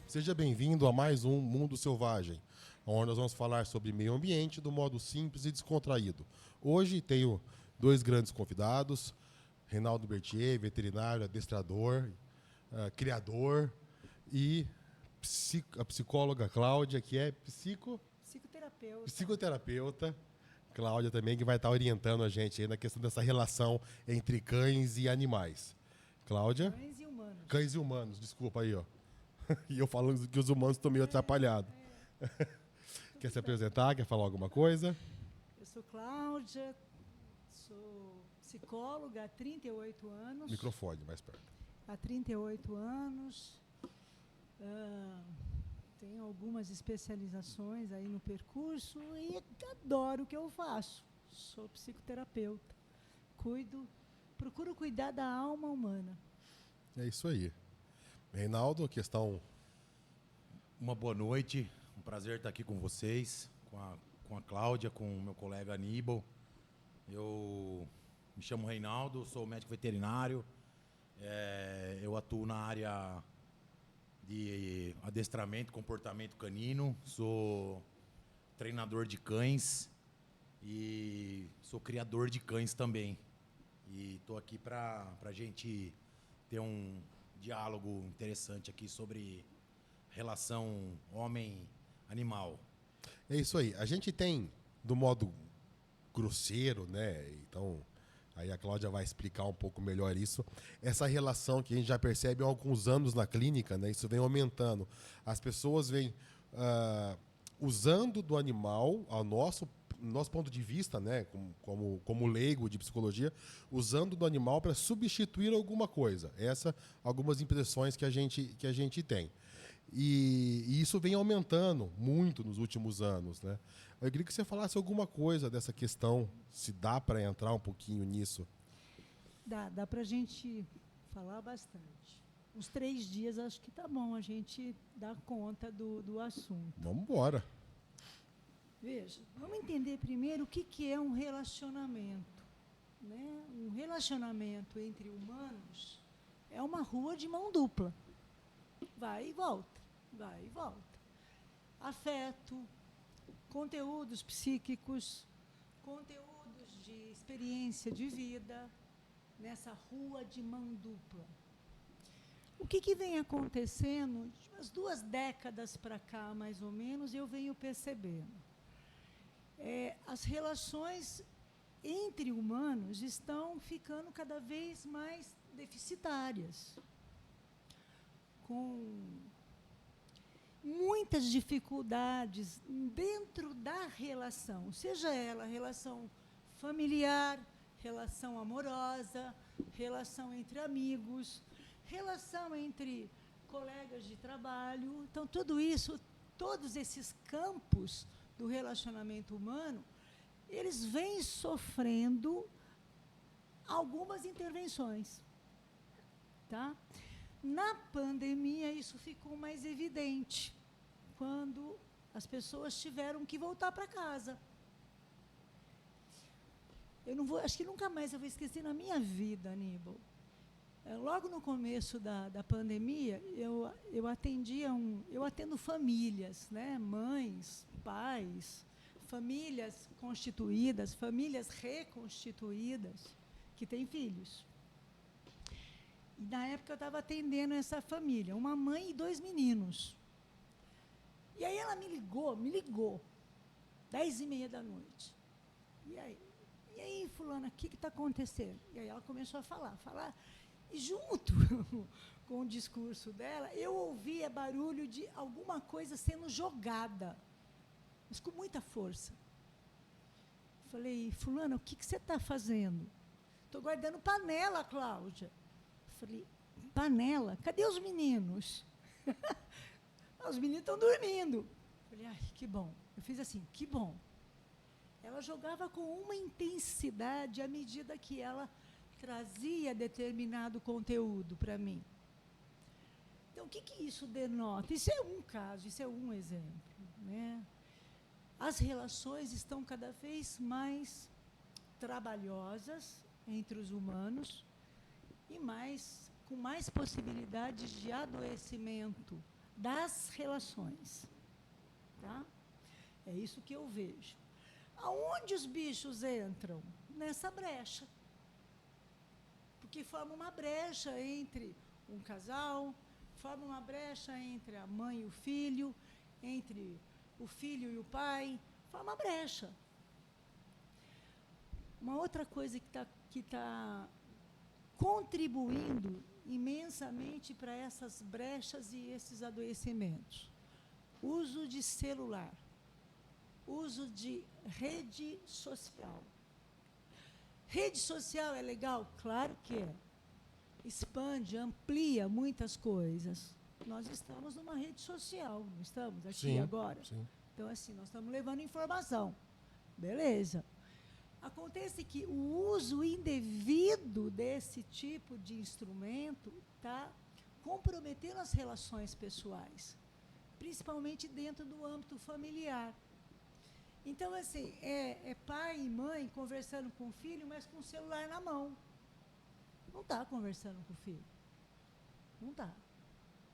Seja bem-vindo a mais um Mundo Selvagem, onde nós vamos falar sobre meio ambiente do modo simples e descontraído. Hoje tenho dois grandes convidados, Reinaldo Berthier, veterinário, adestrador, criador, e a psicóloga Cláudia, que é psicoterapeuta. Cláudia também, que vai estar orientando a gente aí na questão dessa relação entre cães e animais. Cláudia? Cães e humanos. Cães e humanos, desculpa aí, ó. E eu falando que os humanos estão meio atrapalhados. Quer se apresentar? Quer falar alguma coisa? Eu sou Cláudia, sou psicóloga há 38 anos. Microfone, mais perto. Há 38 anos. Tenho algumas especializações aí no percurso e adoro o que eu faço. Sou psicoterapeuta. Procuro cuidar da alma humana. É isso aí. Reinaldo, questão... Uma boa noite, um prazer estar aqui com vocês, com a Cláudia, com o meu colega Aníbal. Eu me chamo Reinaldo, sou médico veterinário, eu atuo na área de adestramento e comportamento canino, sou treinador de cães e sou criador de cães também. E estou aqui para a gente ter um diálogo interessante aqui sobre relação homem-animal. É isso aí. A gente tem, do modo grosseiro, né? Então, aí a Cláudia vai explicar um pouco melhor isso. Essa relação que a gente já percebe há alguns anos na clínica, né? Isso vem aumentando. As pessoas vêm usando do animal, ao nosso ponto de vista, né, como leigo de psicologia, usando do animal para substituir alguma coisa. Algumas impressões que a gente tem. E isso vem aumentando muito nos últimos anos, né? Eu queria que você falasse alguma coisa dessa questão, se dá para entrar um pouquinho nisso. Dá para a gente falar bastante. Uns 3 dias acho que tá bom a gente dar conta do assunto. Vamos embora. Veja, vamos entender primeiro o que é um relacionamento. Né? Um relacionamento entre humanos é uma rua de mão dupla. Vai e volta, vai e volta. Afeto, conteúdos psíquicos, conteúdos de experiência de vida, nessa rua de mão dupla. O que vem acontecendo, de umas 2 décadas para cá, mais ou menos, eu venho percebendo. As relações entre humanos estão ficando cada vez mais deficitárias, com muitas dificuldades dentro da relação, seja ela relação familiar, relação amorosa, relação entre amigos, relação entre colegas de trabalho. Então, tudo isso, todos esses campos do relacionamento humano, eles vêm sofrendo algumas intervenções. Tá? Na pandemia, isso ficou mais evidente, quando as pessoas tiveram que voltar para casa. Acho que nunca mais eu vou esquecer na minha vida, Aníbal. Logo no começo da pandemia, eu atendo famílias, né? Mães, pais, famílias constituídas, famílias reconstituídas, que têm filhos. E, na época, eu estava atendendo essa família, uma mãe e 2 meninos. E aí ela me ligou, 10h30 da noite. E aí, fulana, o que está acontecendo? E aí ela começou a falar. E junto com o discurso dela, eu ouvia barulho de alguma coisa sendo jogada, mas com muita força. Falei, fulana, o que você está fazendo? Estou guardando panela, Cláudia. Falei, panela? Cadê os meninos? Os meninos estão dormindo. Falei, ai, que bom. Eu fiz assim, que bom. Ela jogava com uma intensidade à medida que ela trazia determinado conteúdo para mim. Então, o que isso denota? Isso é um caso, isso é um exemplo. Né? As relações estão cada vez mais trabalhosas entre os humanos e mais com mais possibilidades de adoecimento das relações. Tá? É isso que eu vejo. Aonde os bichos entram? Nessa brecha. Porque forma uma brecha entre um casal, forma uma brecha entre a mãe e o filho, entre o filho e o pai, forma uma brecha. Uma outra coisa que tá contribuindo imensamente para essas brechas e esses adoecimentos. Uso de celular, uso de rede social. Rede social é legal? Claro que é. Expande, amplia muitas coisas. Nós estamos numa rede social, não estamos aqui Sim, agora? sim. Então, assim, nós estamos levando informação. Beleza. Acontece que o uso indevido desse tipo de instrumento está comprometendo as relações pessoais, principalmente dentro do âmbito familiar. Então, assim, é pai e mãe conversando com o filho, mas com o celular na mão. Não está conversando com o filho. Não está.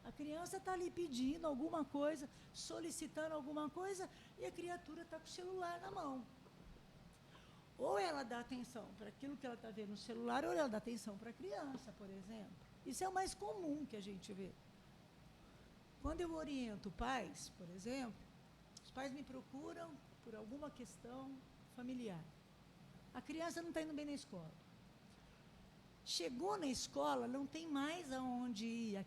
A criança está ali pedindo alguma coisa, solicitando alguma coisa, e a criatura está com o celular na mão. Ou ela dá atenção para aquilo que ela está vendo no celular, ou ela dá atenção para a criança, por exemplo. Isso é o mais comum que a gente vê. Quando eu oriento pais, por exemplo, os pais me procuram por alguma questão familiar. A criança não está indo bem na escola. Chegou na escola, não tem mais aonde ir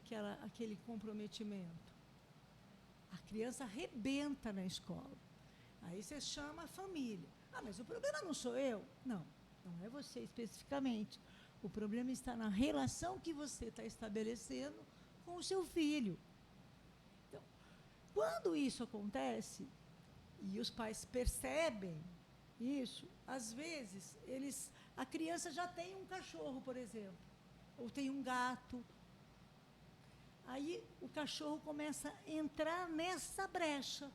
aquele comprometimento. A criança arrebenta na escola. Aí você chama a família. Ah, mas o problema não sou eu. Não, não é você especificamente. O problema está na relação que você está estabelecendo com o seu filho. Então, quando isso acontece, e os pais percebem isso, às vezes, a criança já tem um cachorro, por exemplo, ou tem um gato. Aí o cachorro começa a entrar nessa brecha.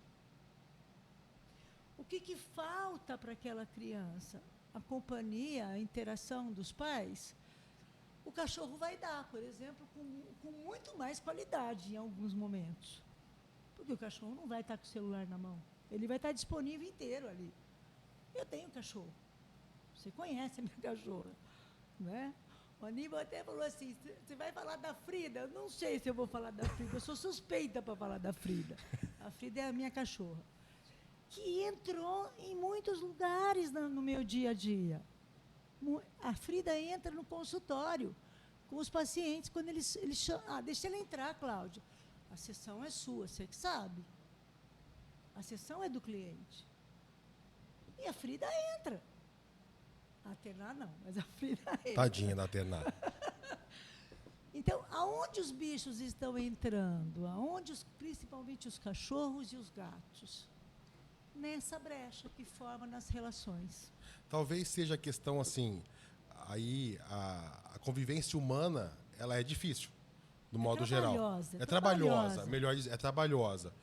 O que falta para aquela criança? A companhia, a interação dos pais? O cachorro vai dar, por exemplo, com muito mais qualidade em alguns momentos. Porque o cachorro não vai estar com o celular na mão. Ele vai estar disponível inteiro ali. Eu tenho cachorro. Você conhece a minha cachorra, né? O Aníbal até falou assim, você vai falar da Frida? Eu não sei se eu vou falar da Frida, eu sou suspeita para falar da Frida. A Frida é a minha cachorra, que entrou em muitos lugares no meu dia a dia. A Frida entra no consultório com os pacientes, quando eles chamam, deixa ela entrar, Cláudia. A sessão é sua, você que sabe. A sessão é do cliente. E a Frida entra. A Terná não, mas a Frida entra. Tadinha da Terná. Então, aonde os bichos estão entrando? Aonde principalmente os cachorros e os gatos? Nessa brecha que forma nas relações. Talvez seja a questão assim, aí a convivência humana, ela é difícil, do modo geral. É trabalhosa, melhor dizer, é trabalhosa.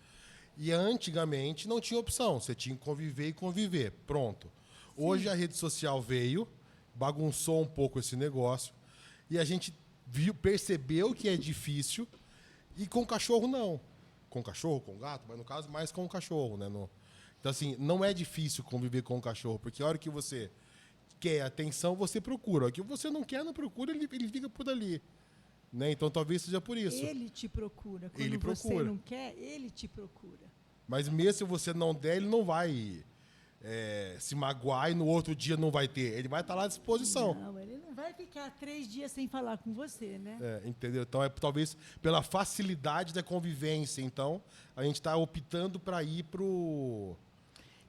E antigamente não tinha opção, você tinha que conviver e conviver, pronto. Sim. Hoje a rede social veio, bagunçou um pouco esse negócio, e a gente percebeu que é difícil, e com cachorro não. Com cachorro, com gato, mas no caso mais com cachorro, né? Então, assim, não é difícil conviver com o cachorro, porque a hora que você quer atenção, você procura. A hora que você não quer, não procura, ele fica por ali. Né? Então, talvez seja por isso. Ele te procura. Quando ele você não quer, ele te procura. Mas mesmo se você não der, ele não vai se magoar e no outro dia não vai ter. Ele vai estar lá à disposição. Não, ele não vai ficar 3 dias sem falar com você, né? Entendeu? Então, talvez pela facilidade da convivência. Então, a gente está optando para ir pro...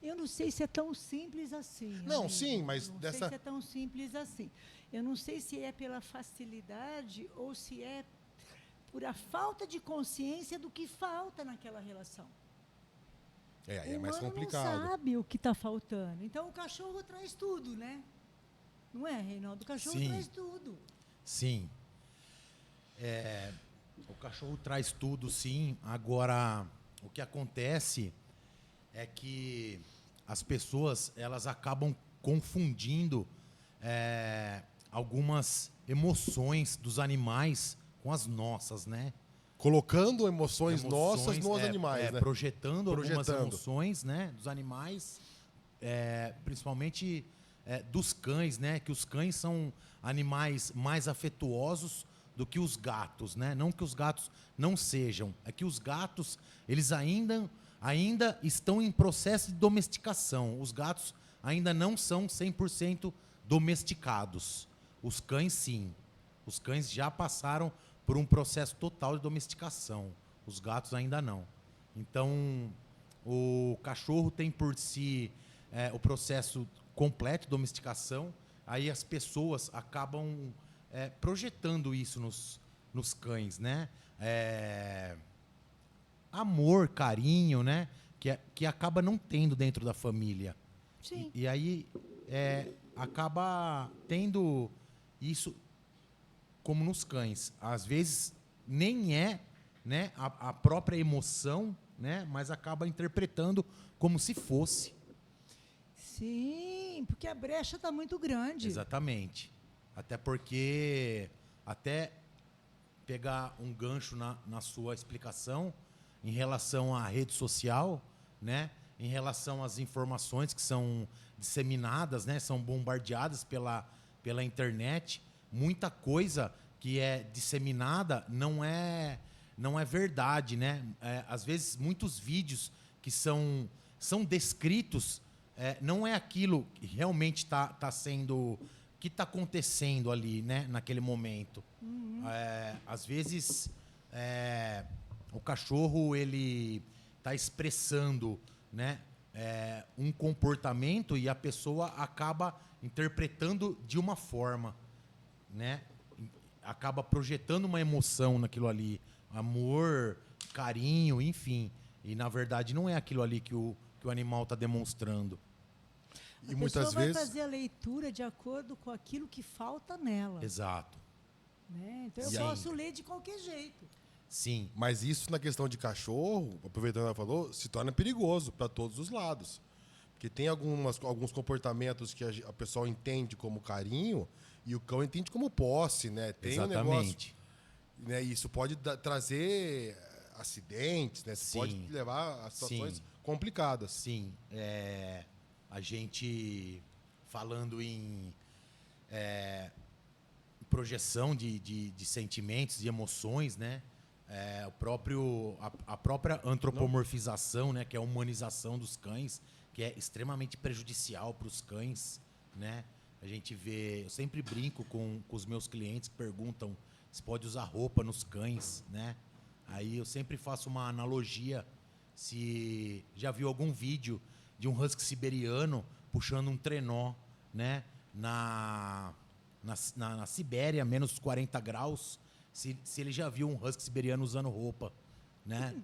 Eu não sei se é tão simples assim. Não, amigo. Sim, mas não sei se é tão simples assim. Eu não sei se é pela facilidade ou se é por a falta de consciência do que falta naquela relação. Aí é mais complicado. O humano não sabe o que está faltando. Então, o cachorro traz tudo, né? Não é, Reinaldo? O cachorro traz tudo. Sim. O cachorro traz tudo, sim. Agora, o que acontece é que as pessoas elas acabam confundindo algumas emoções dos animais com as nossas, né? Colocando emoções nossas nos animais, né? Projetando algumas Projetando. emoções, né, dos animais, principalmente dos cães, né? Que os cães são animais mais afetuosos do que os gatos, né? Não que os gatos não sejam, é que os gatos, eles ainda estão em processo de domesticação. Os gatos ainda não são 100% domesticados. Os cães, sim. Os cães já passaram por um processo total de domesticação. Os gatos ainda não. Então, o cachorro tem por si o processo completo de domesticação. Aí as pessoas acabam projetando isso nos cães, né? Amor, carinho, né? Que acaba não tendo dentro da família. Sim. E aí acaba tendo isso como nos cães. Às vezes nem é, né, a própria emoção, né, mas acaba interpretando como se fosse. Sim, porque a brecha está muito grande. Exatamente. Até porque, até pegar um gancho na sua explicação em relação à rede social, né, em relação às informações que são disseminadas, né, são bombardeadas pela internet, muita coisa que é disseminada não é verdade, né? Às vezes, muitos vídeos que são descritos não é aquilo que realmente está sendo... que está acontecendo ali, né, naquele momento. Às vezes, o cachorro ele está expressando, né, um comportamento e a pessoa acaba interpretando de uma forma, né? Acaba projetando uma emoção naquilo ali, amor, carinho, enfim. E na verdade não é aquilo ali que o animal está demonstrando. E A muitas pessoa vai vezes... fazer a leitura de acordo com aquilo que falta nela. Exato. Né? Então eu Sim. posso ler de qualquer jeito. Sim. Mas isso na questão de cachorro, aproveitando que ela falou, se torna perigoso para todos os lados. Porque tem alguns comportamentos que a pessoa entende como carinho e o cão entende como posse, né? Tem um negócio, Exatamente. né? E isso pode trazer acidentes, né? Sim. Pode levar a situações Sim. complicadas. Sim. A gente falando em projeção de sentimentos, de emoções, né? A própria antropomorfização, né? Que é a humanização dos cães, que é extremamente prejudicial para os cães, né? A gente vê, eu sempre brinco com os meus clientes que perguntam se pode usar roupa nos cães, né? Aí eu sempre faço uma analogia, se já viu algum vídeo de um husky siberiano puxando um trenó, né? Na Sibéria, menos 40 graus, se ele já viu um husky siberiano usando roupa, né?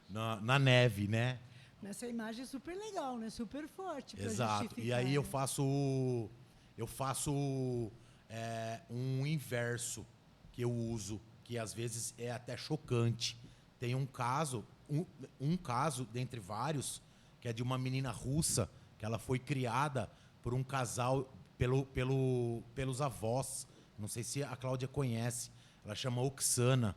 na neve, né? Nessa imagem é super legal, né? Super forte para Exato. justificar. E aí né? eu faço um inverso que eu uso, que às vezes é até chocante. Tem um caso dentre vários, que é de uma menina russa, que ela foi criada por um casal, pelos avós. Não sei se a Cláudia conhece. Ela chama Oksana.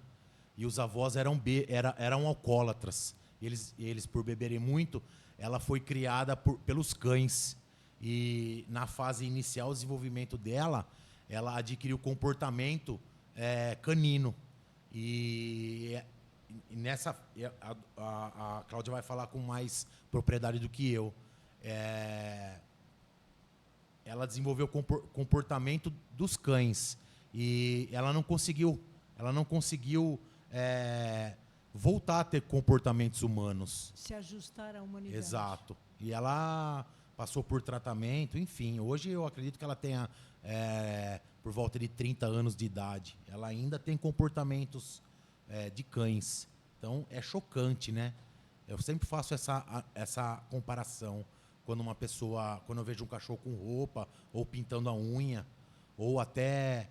E os avós eram alcoólatras. E eles, por beberem muito, ela foi criada pelos cães. E na fase inicial do desenvolvimento dela, ela adquiriu comportamento canino. E nessa... A Cláudia vai falar com mais propriedade do que eu. Ela desenvolveu o comportamento dos cães. E ela não conseguiu voltar a ter comportamentos humanos. Se ajustar à humanidade. Exato. E ela passou por tratamento, enfim. Hoje eu acredito que ela tenha por volta de 30 anos de idade. Ela ainda tem comportamentos de cães. Então é chocante, né? Eu sempre faço essa comparação. Quando eu vejo um cachorro com roupa, ou pintando a unha, ou até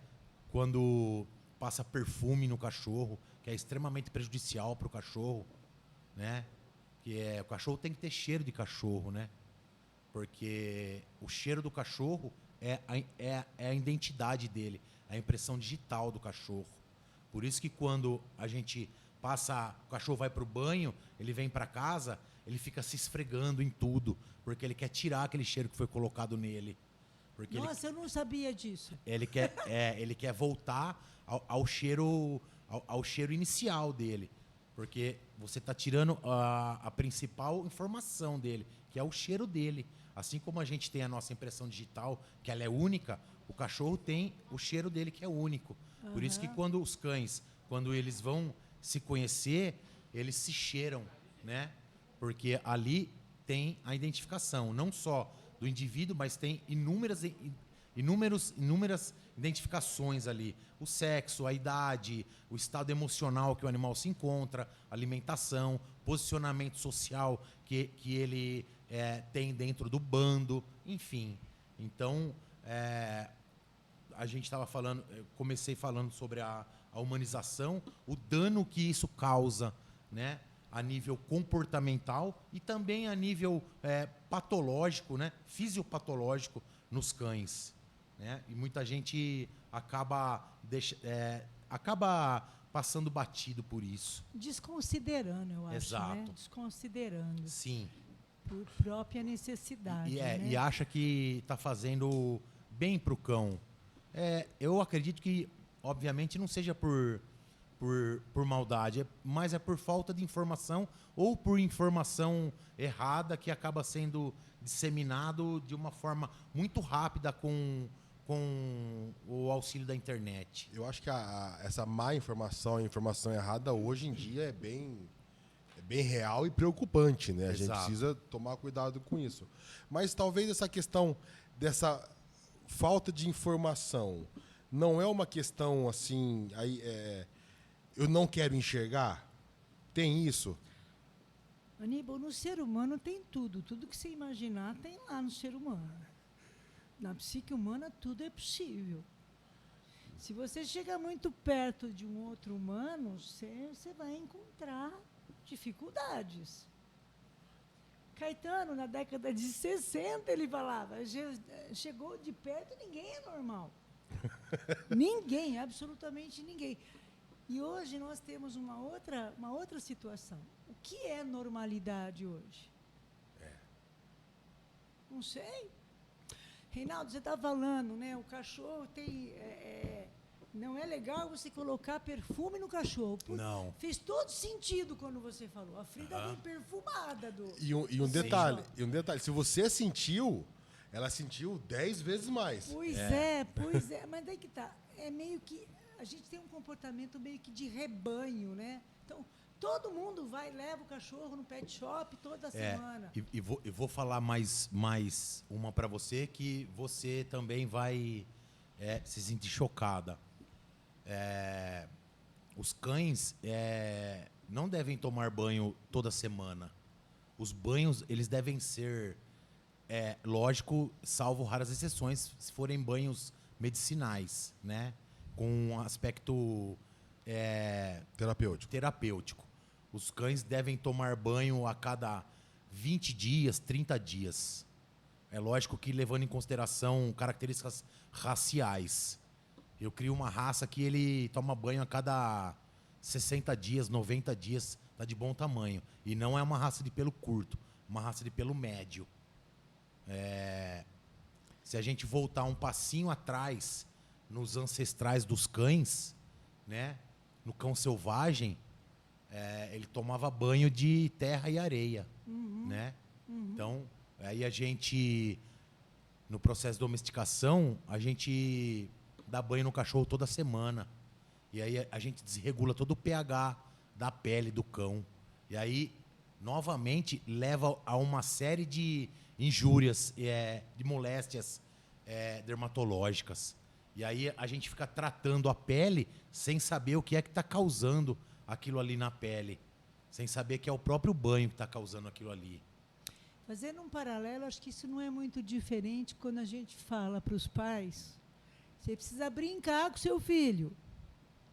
quando passa perfume no cachorro, que é extremamente prejudicial para o cachorro, né? O cachorro tem que ter cheiro de cachorro, né? Porque o cheiro do cachorro é a identidade dele, a impressão digital do cachorro. Por isso que quando a gente o cachorro vai para o banho, ele vem para casa, ele fica se esfregando em tudo, porque ele quer tirar aquele cheiro que foi colocado nele. Porque Nossa, eu não sabia disso. ele quer voltar ao cheiro inicial dele. Porque você está tirando a principal informação dele, que é o cheiro dele. Assim como a gente tem a nossa impressão digital, que ela é única, o cachorro tem o cheiro dele, que é único. Por isso que quando os cães, quando eles vão se conhecer, eles se cheiram, né? Porque ali tem a identificação, não só do indivíduo, mas tem inúmeras identificações ali. O sexo, a idade, o estado emocional que o animal se encontra, alimentação, posicionamento social que ele tem dentro do bando, enfim. Então, a gente estava falando, eu comecei falando sobre a humanização, o dano que isso causa, né? A nível comportamental e também a nível patológico, né? Fisiopatológico nos cães. Né? E muita gente acaba passando batido por isso. Desconsiderando, eu acho. Exato. Né? Desconsiderando. Sim. Por própria necessidade. Né? E acha que está fazendo bem para o cão. Eu acredito que, obviamente, não seja por maldade, mas é por falta de informação ou por informação errada que acaba sendo disseminado de uma forma muito rápida com o auxílio da internet. Eu acho que essa má informação, a informação errada, hoje em dia é bem real e preocupante, né? A gente precisa tomar cuidado com isso. Mas talvez essa questão dessa falta de informação não é uma questão assim, eu não quero enxergar? Tem isso? Aníbal, no ser humano tem tudo. Tudo que você imaginar tem lá no ser humano. Na psique humana tudo é possível. Se você chega muito perto de um outro humano, você vai encontrar dificuldades. Caetano, na década de 60, ele falava, chegou de perto, ninguém é normal. Ninguém, absolutamente ninguém. E hoje nós temos uma outra situação. O que é normalidade hoje? Não sei. Reinaldo, você está falando, né? O cachorro tem... não é legal você colocar perfume no cachorro. Não. Fez todo sentido quando você falou. A Frida vem perfumada do... E um detalhe, se você sentiu, ela sentiu 10 vezes mais. Pois é. Mas daí que tá. É meio que... A gente tem um comportamento meio que de rebanho, né? Então, todo mundo vai e leva o cachorro no pet shop toda semana. E vou falar mais uma para você, que você também vai se sentir chocada. Os cães não devem tomar banho toda semana. Os banhos, eles devem ser, lógico, salvo raras exceções, se forem banhos medicinais, né? Com um aspecto terapêutico. Os cães devem tomar banho a cada 20 dias, 30 dias. É lógico que levando em consideração características raciais. Eu crio uma raça que ele toma banho a cada 60 dias, 90 dias, está de bom tamanho. E não é uma raça de pelo curto, uma raça de pelo médio. Se a gente voltar um passinho atrás nos ancestrais dos cães, né? No cão selvagem, ele tomava banho de terra e areia, né? Então, aí a gente, no processo de domesticação, a gente dá banho no cachorro toda semana. E aí a gente desregula todo o pH da pele do cão. E aí, novamente, leva a uma série de injúrias, de moléstias dermatológicas. E aí a gente fica tratando a pele sem saber o que é que está causando aquilo ali na pele. Sem saber que é o próprio banho que está causando aquilo ali. Fazendo um paralelo, acho que isso não é muito diferente quando a gente fala para os pais. Você precisa brincar com seu filho.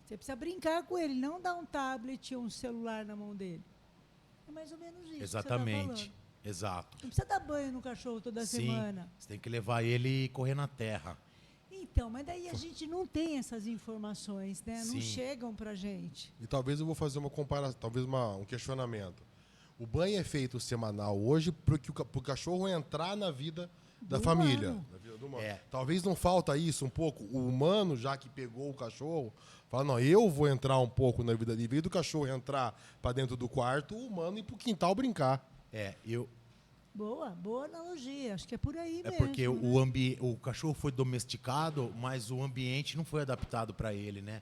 Você precisa brincar com ele, não dar um tablet ou um celular na mão dele. É mais ou menos isso. Exatamente. Que você tá falando. Exato. Não precisa dar banho no cachorro toda Sim, semana. você tem que levar ele e correr na terra. Então, mas daí a gente não tem essas informações, né? Não Sim. chegam pra gente. E talvez eu vou fazer uma comparação, talvez um questionamento. O banho é feito semanal hoje para o cachorro entrar na vida da Do família. humano. Na vida do humano. É. Talvez não falta isso um pouco. O humano, já que pegou o cachorro, fala, não, eu vou entrar um pouco na vida dele. Em vez do cachorro entrar para dentro do quarto, o humano ir para o quintal brincar. Boa analogia. Acho que é por aí É mesmo. porque né? o cachorro foi domesticado, mas o ambiente não foi adaptado para ele, né?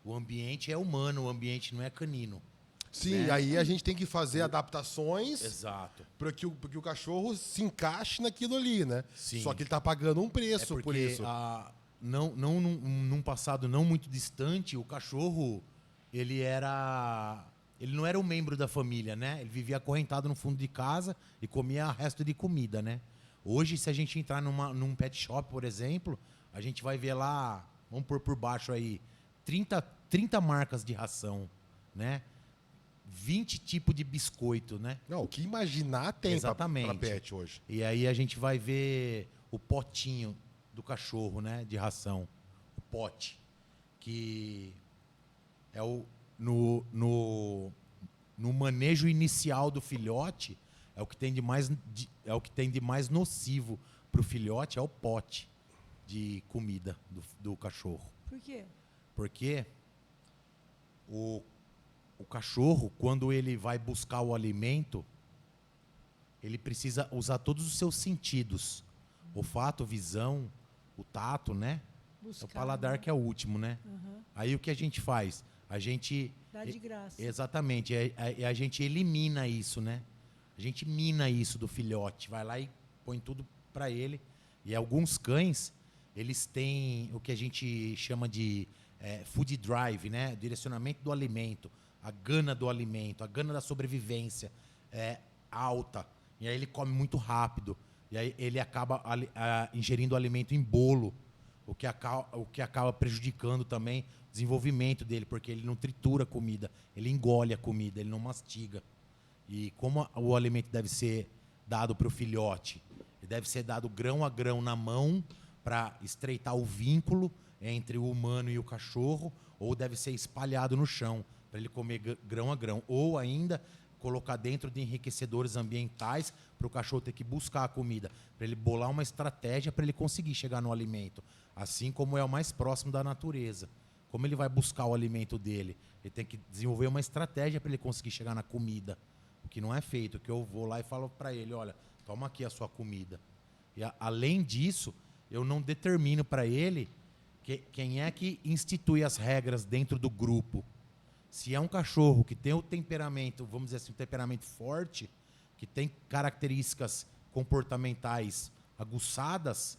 O ambiente é humano, o ambiente não é canino. Sim, Né? aí a gente tem que fazer adaptações Exato. para que o cachorro se encaixe naquilo ali, né? Sim. Só que ele está pagando um É preço porque por isso. num passado não muito distante, o cachorro, ele não era um membro da família, né? Ele vivia acorrentado no fundo de casa e comia resto de comida, né? Hoje, se a gente entrar num pet shop, por exemplo, a gente vai ver lá, vamos pôr por baixo aí, 30 marcas de ração, né? 20 tipos de biscoito, né? Não, o que imaginar tem para Exatamente. pet hoje. E aí a gente vai ver o potinho do cachorro, né? De ração. O pote. Que é no manejo inicial do filhote, é o que tem de mais nocivo para o filhote, é o pote de comida do cachorro. Por quê? Porque o cachorro, quando ele vai buscar o alimento, ele precisa usar todos os seus sentidos. Olfato, visão, o tato, né? Buscar, É o paladar né? que é o último, né? Aham. Aí o que a gente faz? A gente... Dá de graça. Exatamente. A gente elimina isso, né? A gente mina isso do filhote. Vai lá e põe tudo para ele. E alguns cães, eles têm o que a gente chama de food drive, né? Direcionamento do alimento. A gana do alimento, a gana da sobrevivência é alta. E aí ele come muito rápido. E aí ele acaba ingerindo alimento em bolo, o que acaba prejudicando também o desenvolvimento dele, porque ele não tritura a comida, ele engole a comida, ele não mastiga. E como o alimento deve ser dado para o filhote? Ele deve ser dado grão a grão na mão para estreitar o vínculo entre o humano e o cachorro, ou deve ser espalhado no chão para ele comer grão a grão, ou ainda colocar dentro de enriquecedores ambientais para o cachorro ter que buscar a comida, para ele bolar uma estratégia para ele conseguir chegar no alimento, assim como é o mais próximo da natureza. Como ele vai buscar o alimento dele? Ele tem que desenvolver uma estratégia para ele conseguir chegar na comida, o que não é feito, que eu vou lá e falo para ele, olha, toma aqui a sua comida. E além disso, eu não determino para ele quem é que institui as regras dentro do grupo. Se é um cachorro que tem o temperamento, vamos dizer assim, um temperamento forte, que tem características comportamentais aguçadas,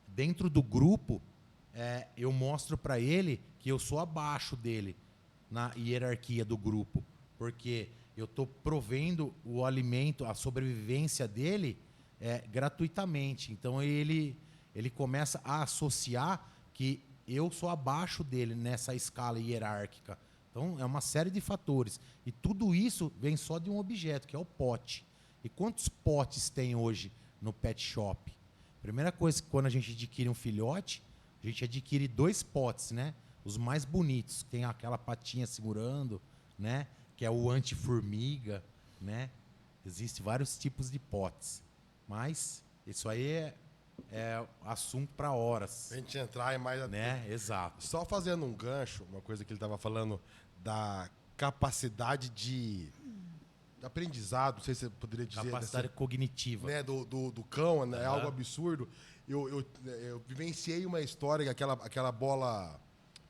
dentro do grupo, eu mostro para ele que eu sou abaixo dele na hierarquia do grupo, porque eu estou provendo o alimento, a sobrevivência dele gratuitamente. Então ele começa a associar que eu sou abaixo dele nessa escala hierárquica. Então, é uma série de fatores. E tudo isso vem só de um objeto, que é o pote. E quantos potes tem hoje no pet shop? Primeira coisa, quando a gente adquire um filhote, a gente adquire 2 potes, né? Os mais bonitos, que tem aquela patinha segurando, né? Que é o anti-formiga, né? Existem vários tipos de potes. Mas isso aí é assunto para horas. A gente entrar em mais... Né? Exato. Só fazendo um gancho, uma coisa que ele estava falando da capacidade de aprendizado, não sei se você poderia dizer... Capacidade cognitiva. Né, do cão, né, é algo absurdo. Eu vivenciei uma história, aquela bola...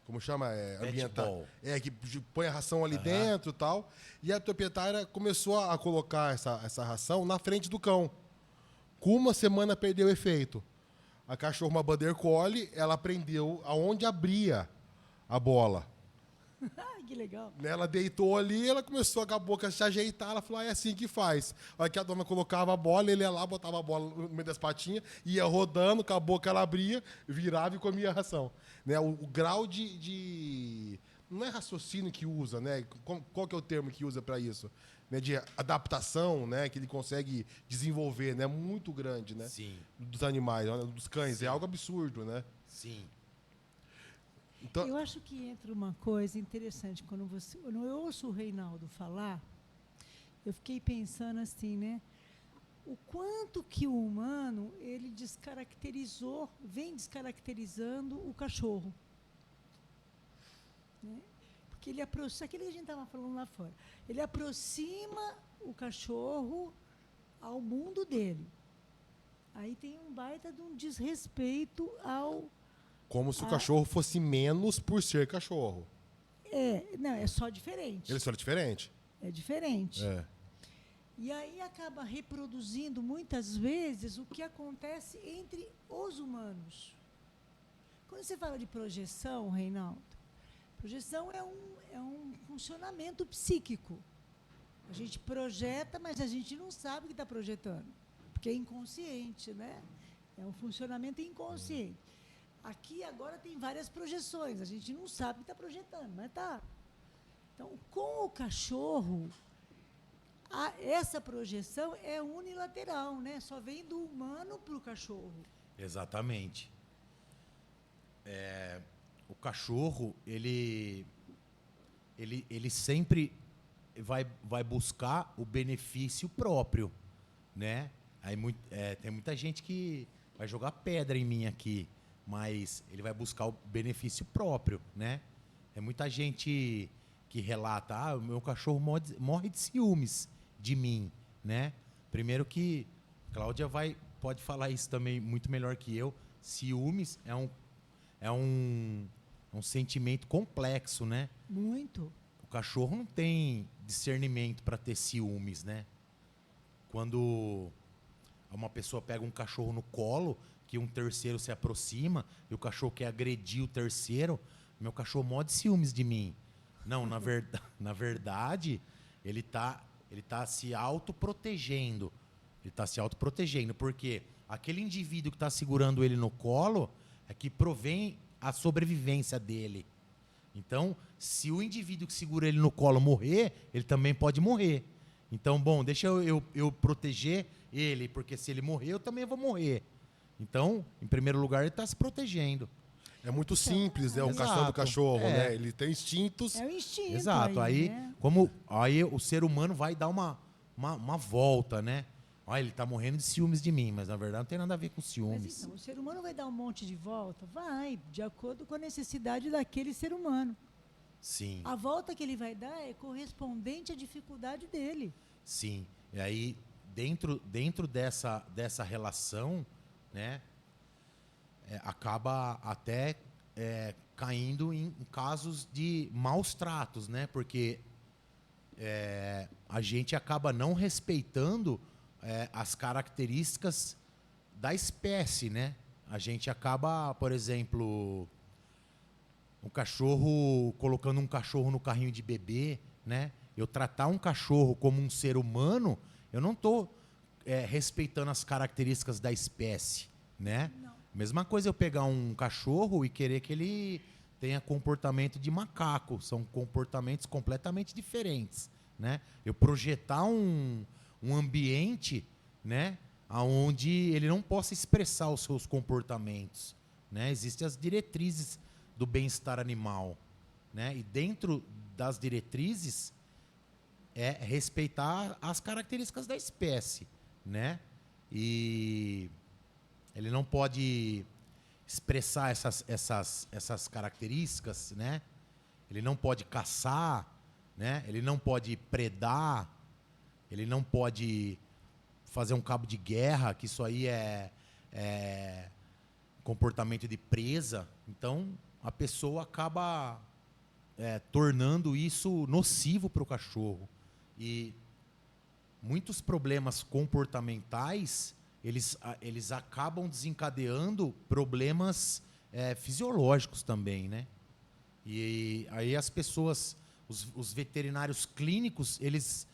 Como chama? Ambiental. Que põe a ração ali dentro e tal. E a proprietária começou a colocar essa ração na frente do cão. Com uma semana perdeu o efeito. A cachorra, uma Border Collie, ela aprendeu aonde abria a bola. Que legal. Ela deitou ali, ela começou com a boca a se ajeitar, ela falou, é assim que faz. Aí que a dona colocava a bola, ele ia lá, botava a bola no meio das patinhas, ia rodando, com a boca ela abria, virava e comia a ração. Né? O grau de... Não é raciocínio que usa, né? Qual que é o termo que usa para isso? né, de adaptação, né, que ele consegue desenvolver, né, muito grande, né, Sim, dos animais, né, dos cães. Sim. É algo absurdo, né? sim. Então, Eu acho que entra uma coisa interessante. Quando eu ouço o Reinaldo falar, eu fiquei pensando assim, né? O quanto que o humano, ele vem descaracterizando o cachorro. Né? Porque ele aproxima, aquilo que a gente estava falando lá fora, ele aproxima o cachorro ao mundo dele. Aí tem um baita de um desrespeito ao... como se o cachorro fosse menos por ser cachorro. Não, é só diferente. Ele só é diferente. É diferente. É. E aí acaba reproduzindo, muitas vezes, o que acontece entre os humanos. Quando você fala de projeção, Reinaldo, projeção é um funcionamento psíquico. A gente projeta, mas a gente não sabe o que está projetando, porque é inconsciente, né? É um funcionamento inconsciente. Aqui agora tem várias projeções, a gente não sabe o que está projetando, mas tá. Então, com o cachorro, essa projeção é unilateral, né? Só vem do humano para o cachorro. Exatamente. O cachorro, ele sempre vai buscar o benefício próprio, né? Aí tem muita gente que vai jogar pedra em mim aqui, mas ele vai buscar o benefício próprio, né? É muita gente que relata, o meu cachorro morre de ciúmes de mim, né? Primeiro que Cláudia pode falar isso também muito melhor que eu. Ciúmes é um sentimento complexo, né? Muito. O cachorro não tem discernimento para ter ciúmes, né? Quando uma pessoa pega um cachorro no colo, que um terceiro se aproxima e o cachorro quer agredir o terceiro, meu cachorro morre de ciúmes de mim. Não, na verdade, ele tá se autoprotegendo. Ele está se autoprotegendo, porque aquele indivíduo que está segurando ele no colo é que provém a sobrevivência dele. Então, se o indivíduo que segura ele no colo morrer, ele também pode morrer. Então, bom, deixa eu proteger ele, porque se ele morrer, eu também vou morrer. Então, em primeiro lugar, ele está se protegendo. É muito simples, né? O Exato. questão do cachorro, É. né? Ele tem instintos. É o instinto. Exato. Aí, né? aí o ser humano vai dar uma volta, né? Olha, ele está morrendo de ciúmes de mim, mas na verdade não tem nada a ver com Mas ciúmes. então, o ser humano vai dar um monte de volta? Vai, de acordo com a necessidade daquele ser humano. Sim, A volta que ele vai dar é correspondente à dificuldade dele. sim. E aí, dentro dessa relação, né, acaba até caindo em casos de maus tratos, né? Porque a gente acaba não respeitando as características da espécie, né? A gente acaba, por exemplo, colocando um cachorro no carrinho de bebê, né? Eu tratar um cachorro como um ser humano, eu não estou respeitando as características da espécie, né? Não. Mesma coisa eu pegar um cachorro e querer que ele tenha comportamento de macaco. São comportamentos completamente diferentes, né? Eu projetar um ambiente, né, onde ele não possa expressar os seus comportamentos, né? Existem as diretrizes do bem-estar animal, né? E dentro das diretrizes respeitar as características da espécie, né? E ele não pode expressar essas características, né? Ele não pode caçar, né? Ele não pode predar, ele não pode fazer um cabo de guerra, que isso aí é comportamento de presa. Então, a pessoa acaba tornando isso nocivo para o cachorro. E muitos problemas comportamentais, eles acabam desencadeando problemas fisiológicos também, né? E aí as pessoas, os veterinários clínicos, eles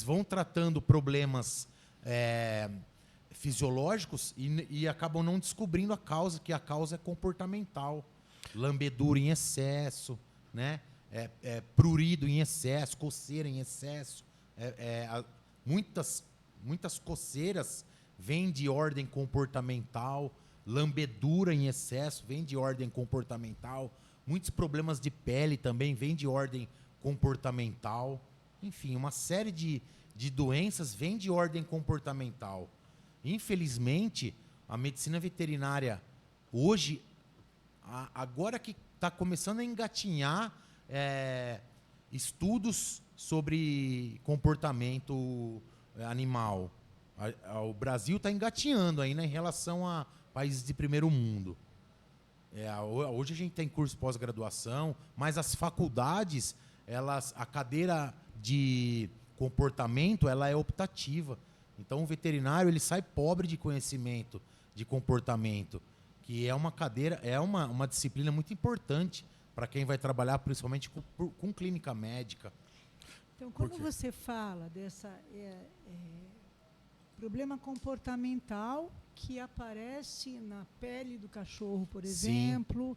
vão tratando problemas fisiológicos e acabam não descobrindo a causa, que a causa é comportamental. Lambedura em excesso, né? Prurido em excesso, coceira em excesso. Muitas coceiras vêm de ordem comportamental, lambedura em excesso vem de ordem comportamental, muitos problemas de pele também vêm de ordem comportamental. Enfim, uma série de doenças vem de ordem comportamental. Infelizmente, a medicina veterinária hoje, agora que está começando a engatinhar estudos sobre comportamento animal. O Brasil está engatinhando ainda em relação a países de primeiro mundo. Hoje a gente tem curso de pós-graduação, mas as faculdades, a cadeira de comportamento, ela é optativa. Então o veterinário ele sai pobre de conhecimento de comportamento, que é uma cadeira, uma disciplina muito importante para quem vai trabalhar principalmente com clínica médica. Então, quando você fala dessa problema comportamental que aparece na pele do cachorro, por exemplo,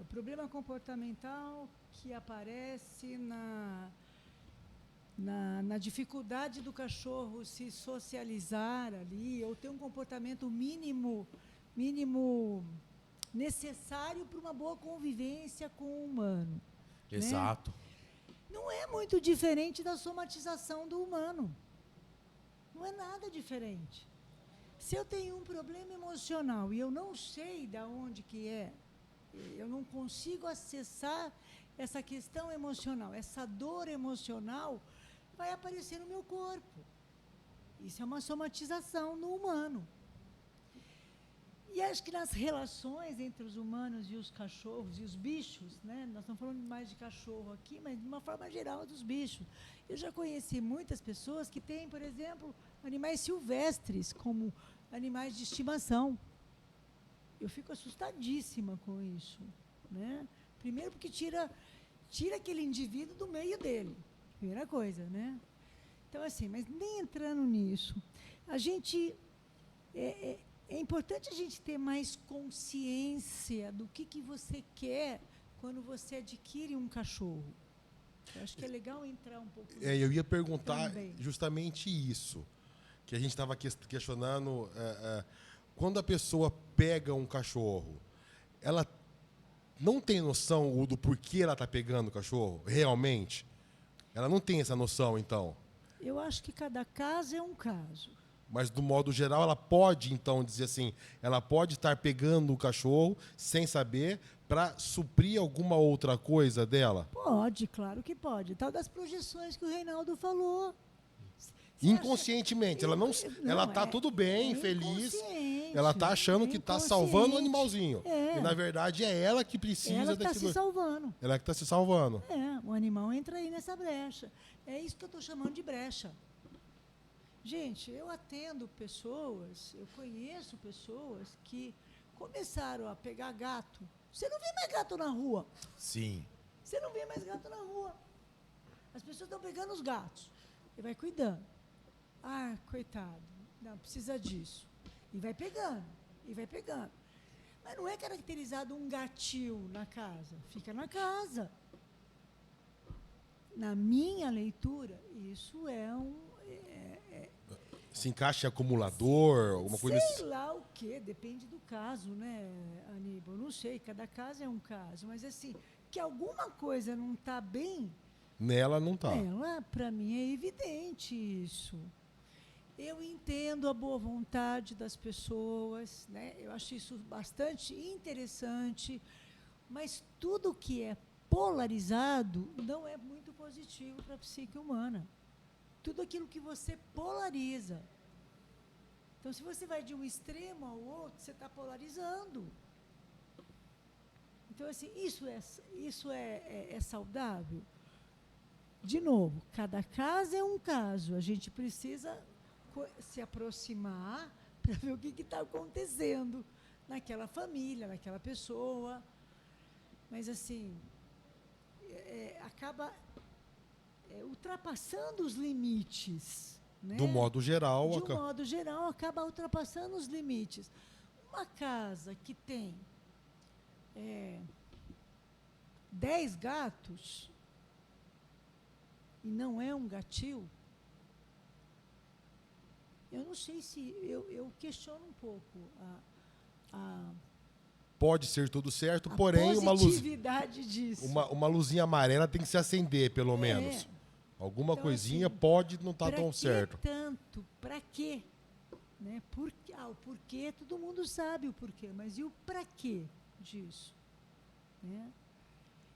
problema comportamental que aparece na dificuldade do cachorro se socializar ali, ou ter um comportamento mínimo necessário para uma boa convivência com o humano. Exato. Né? Não é muito diferente da somatização do humano. Não é nada diferente. Se eu tenho um problema emocional e eu não sei de onde que é, eu não consigo acessar essa questão emocional, essa dor emocional vai aparecer no meu corpo. Isso é uma somatização no humano. E acho que nas relações entre os humanos e os cachorros e os bichos, né? Nós estamos falando mais de cachorro aqui, mas de uma forma geral dos bichos. Eu já conheci muitas pessoas que têm, por exemplo, animais silvestres como animais de estimação. Eu fico assustadíssima com isso, né? Primeiro porque tira aquele indivíduo do meio dele, primeira coisa, né? Então, assim, mas nem entrando nisso, a gente... É importante a gente ter mais consciência do que você quer quando você adquire um cachorro. Eu acho que é legal entrar um pouco nisso. Eu ia perguntar também. justamente isso, que a gente estava questionando. Quando a pessoa pega um cachorro, ela não tem noção do porquê ela está pegando o cachorro, realmente? Ela não tem essa noção, então? Eu acho que cada caso é um caso. Mas, do modo geral, ela pode, então, dizer assim, ela pode estar pegando o cachorro sem saber para suprir alguma outra coisa dela? Pode, claro que pode. Tal das projeções que o Reinaldo falou. Inconscientemente, ela não, ela está tudo bem, feliz, ela está achando que está salvando o animalzinho. E, na verdade, é ela que precisa ela daquilo. Ela está se salvando. Ela que está se salvando. O animal entra aí nessa brecha. É isso que eu estou chamando de brecha. Gente, eu atendo pessoas, eu conheço pessoas que começaram a pegar gato. Você não vê mais gato na rua. Sim. Você não vê mais gato na rua. As pessoas estão pegando os gatos. E vai cuidando. Ah, coitado. Não, precisa disso. E vai pegando. E vai pegando. Mas não é caracterizado um gatil na casa. Fica na casa. Na minha leitura, isso é um... Se encaixa em acumulador, alguma coisa assim? Sei lá o quê, depende do caso, né, Aníbal? Não sei, cada caso é um caso. Mas, assim, que alguma coisa não está bem... Nela não está. Nela, para mim, é evidente isso. Eu entendo a boa vontade das pessoas, né? Eu acho isso bastante interessante, mas tudo que é polarizado não é muito positivo para a psique humana. Tudo aquilo que você polariza. Então, se você vai de um extremo ao outro, você está polarizando. Então, assim, isso é saudável? De novo, cada caso é um caso. A gente precisa se aproximar para ver o que está acontecendo naquela família, naquela pessoa. Mas, assim, acaba... ultrapassando os limites. Né? Do modo geral. De um modo geral, acaba ultrapassando os limites. Uma casa que tem 10 gatos, e não é um gatil, eu não sei se... Eu questiono um pouco a Pode ser tudo certo, porém positividade disso. uma luzinha amarela tem que se acender, pelo menos. Alguma Então, coisinha assim, pode não estar pra tão que certo. tanto? Para quê? Né? O porquê, todo mundo sabe o porquê, mas e o para quê disso? Né?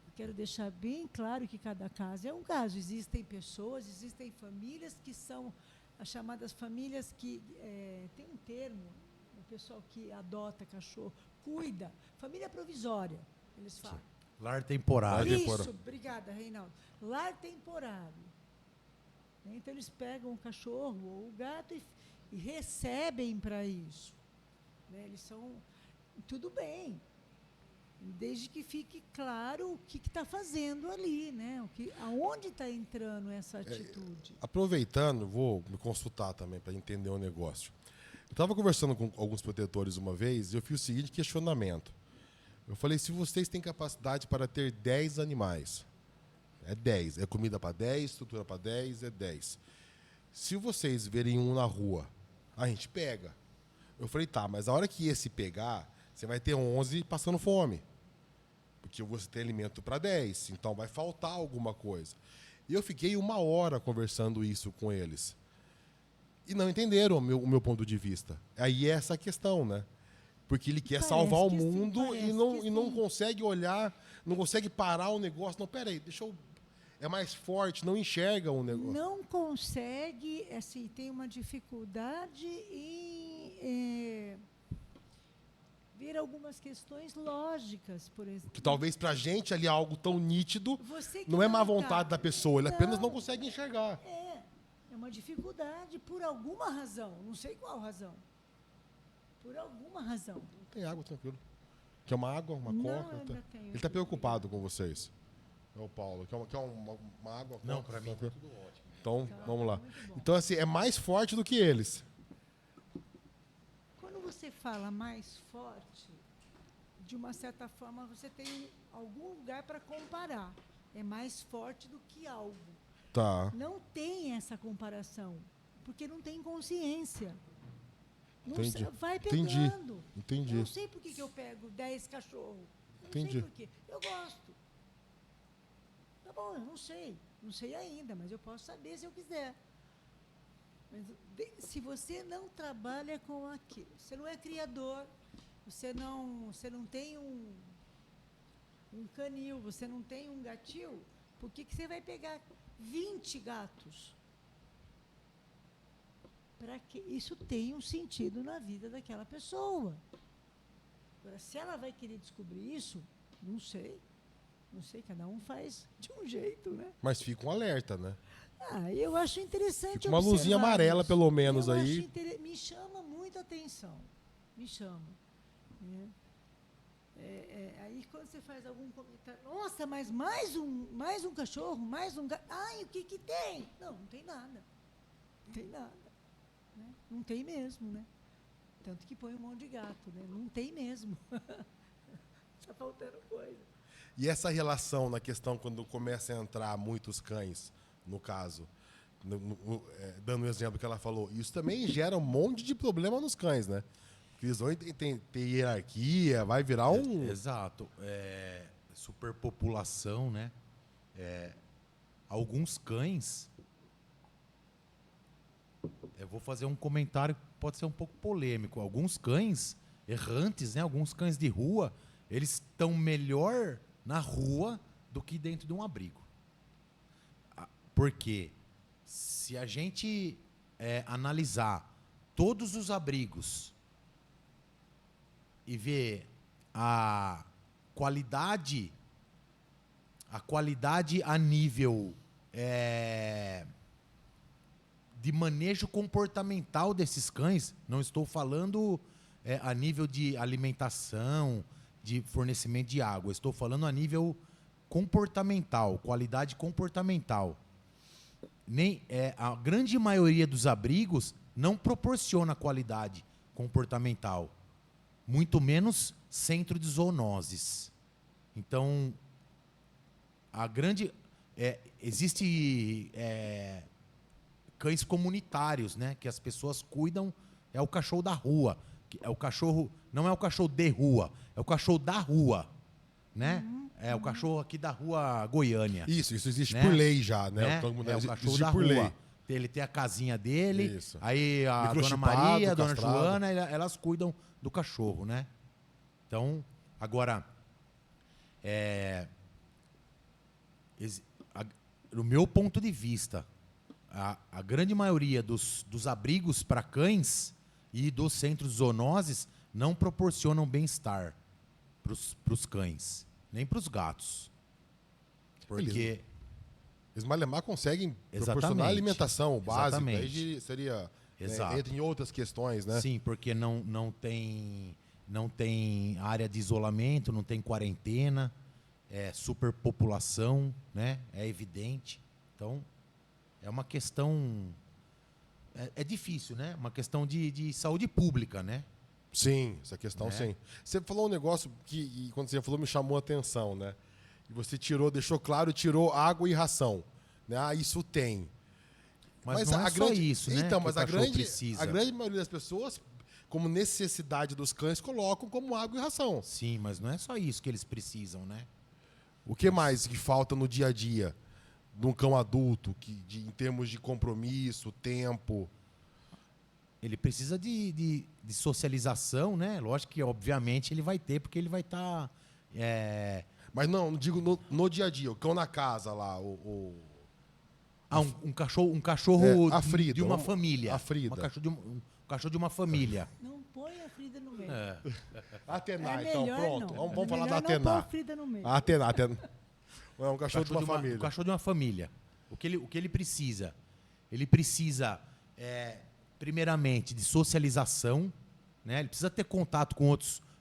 Eu quero deixar bem claro que cada caso é um caso. Existem pessoas, existem famílias que são as chamadas famílias que... tem um termo, o pessoal que adota cachorro, cuida, família provisória, eles falam. Lar temporário. Lar Isso, temporário. obrigada, Reinaldo. Lar temporário. Né? Então, eles pegam o cachorro ou o gato e recebem para isso. Né? Eles são... Tudo bem, desde que fique claro o que está fazendo ali, né? Aonde está entrando essa atitude. Aproveitando, vou me consultar também para entender o negócio. Eu estava conversando com alguns protetores uma vez e eu fiz o seguinte questionamento. Eu falei, se vocês têm capacidade para ter 10 animais, é 10, é comida para 10, estrutura para 10, é 10. Se vocês verem um na rua, a gente pega. Eu falei, tá, mas a hora que esse pegar, você vai ter 11 passando fome. Porque você tem alimento para 10, então vai faltar alguma coisa. E eu fiquei 1 hora conversando isso com eles. E não entenderam o meu ponto de vista. Aí é essa questão, né? Porque ele quer salvar o mundo e não consegue olhar, não consegue parar o negócio. Não, peraí, é mais forte, não enxerga o negócio. Não consegue, assim, tem uma dificuldade em ver algumas questões lógicas, por exemplo. Que talvez pra gente ali é algo tão nítido, não é má vontade da pessoa, ele apenas não consegue enxergar. É uma dificuldade por alguma razão, não sei qual razão. Por alguma razão. Tem água, tranquilo. Quer uma água, uma coca? Ele está preocupado com vocês. É o Paulo. Quer uma água? Não, coca? para mim tá tudo ótimo. Então, vamos lá. Então, assim, é mais forte do que eles. Quando você fala mais forte, de uma certa forma, você tem algum lugar para comparar. É mais forte do que algo. Tá. Não tem essa comparação, porque não tem consciência. Não Entendi. vai pegando. Entendi. Eu não sei por que eu pego 10 cachorros. Não Entendi. sei por quê. Eu gosto. Tá bom, eu não sei. Não sei ainda, mas eu posso saber se eu quiser. Mas, se você não trabalha com aquilo, você não é criador, você não tem um canil, você não tem um gatil, por que você vai pegar 20 gatos? Para que isso tenha um sentido na vida daquela pessoa. Agora, se ela vai querer descobrir isso, não sei. Não sei, cada um faz de um jeito, né? Mas fica um alerta, né? Eu acho interessante fica uma luzinha amarela, isso. pelo menos, aí. Me chama muita atenção. Me chama. Né? Aí, quando você faz algum comentário, nossa, mas mais um cachorro, mais um gato. Ai, o que tem? Não tem nada. Não tem nada. Né? Não tem mesmo, né? Tanto que põe um monte de gato, né? Não tem mesmo. Está faltando coisa. E essa relação na questão quando começa a entrar muitos cães, no caso, dando o exemplo que ela falou, isso também gera um monte de problema nos cães, né? Porque eles vão ter hierarquia, vai virar um... Exato. Superpopulação, né? Alguns cães... Eu vou fazer um comentário que pode ser um pouco polêmico. Alguns cães errantes, né? Alguns cães de rua, eles estão melhor na rua do que dentro de um abrigo. Porque se a gente analisar todos os abrigos e ver a qualidade a nível de manejo comportamental desses cães, não estou falando a nível de alimentação, de fornecimento de água, estou falando a nível comportamental, qualidade comportamental. A grande maioria dos abrigos não proporciona qualidade comportamental, muito menos centro de zoonoses. Então, existe cães comunitários, né? Que as pessoas cuidam, é o cachorro da rua. É o cachorro, não é o cachorro de rua, é o cachorro da rua, né? É o cachorro aqui da rua Goiânia. Isso existe Né? por lei já, né? Né? Então, É o cachorro existe da por rua. lei. Ele tem a casinha dele, Isso. aí a dona Microchipado, Maria, a dona castrado. Joana, elas cuidam do cachorro, né? Então, agora, no meu ponto de vista, a grande maioria dos abrigos para cães e dos centros de zoonoses não proporcionam bem-estar para os cães, nem para os gatos. Porque... Eles malemar conseguem proporcionar Exatamente. alimentação básica. Exatamente. Aí seria, Exato. entre outras questões, né? Sim, porque não tem área de isolamento, não tem quarentena, superpopulação, né? É evidente. Então, é uma questão... É difícil, né? Uma questão de saúde pública, né? Sim, essa questão Né? sim. Você falou um negócio que quando você falou, me chamou a atenção, né? E você deixou claro, tirou água e ração. Né? Ah, isso tem. Mas não é só isso, né? Então, que mas o cachorro precisa. a grande maioria das pessoas, como necessidade dos cães, colocam como água e ração. Sim, mas não é só isso que eles precisam, né? O que mais que falta no dia a dia de um cão adulto, em termos de compromisso, tempo? Ele precisa de socialização, né? Lógico que, obviamente, ele vai ter, porque ele vai estar... Mas não digo no dia a dia, o cão na casa lá, um cachorro a Frida, de uma família. a Frida. Um cachorro de uma família. Não põe a Frida no meio. A Atena, É então, melhor pronto. não. Vamos É falar da melhor não pôr a Atena. Frida no meio. A Atena. É um cachorro de uma família. Um cachorro de uma família. O que ele precisa? Ele precisa, primeiramente, de socialização, né? Ele precisa ter contato com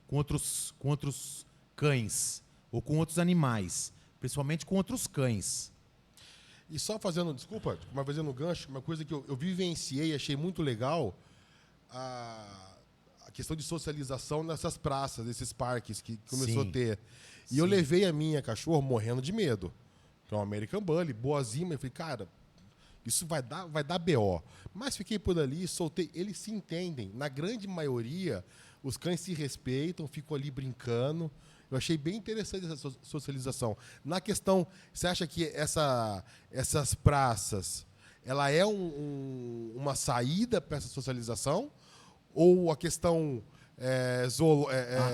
outros cães ou com outros animais, principalmente com outros cães. E só fazendo, desculpa, mas fazendo gancho, uma coisa que eu vivenciei e achei muito legal, a questão de socialização nessas praças, nesses parques que começou Sim. a ter. E eu levei a minha cachorra morrendo de medo. Que é um American Bully, boazinha. Eu falei, cara, isso vai dar BO. Mas fiquei por ali, soltei. Eles se entendem. Na grande maioria, os cães se respeitam, ficam ali brincando. Eu achei bem interessante essa socialização. Na questão, você acha que essas praças, ela é uma saída para essa socialização? Ou a questão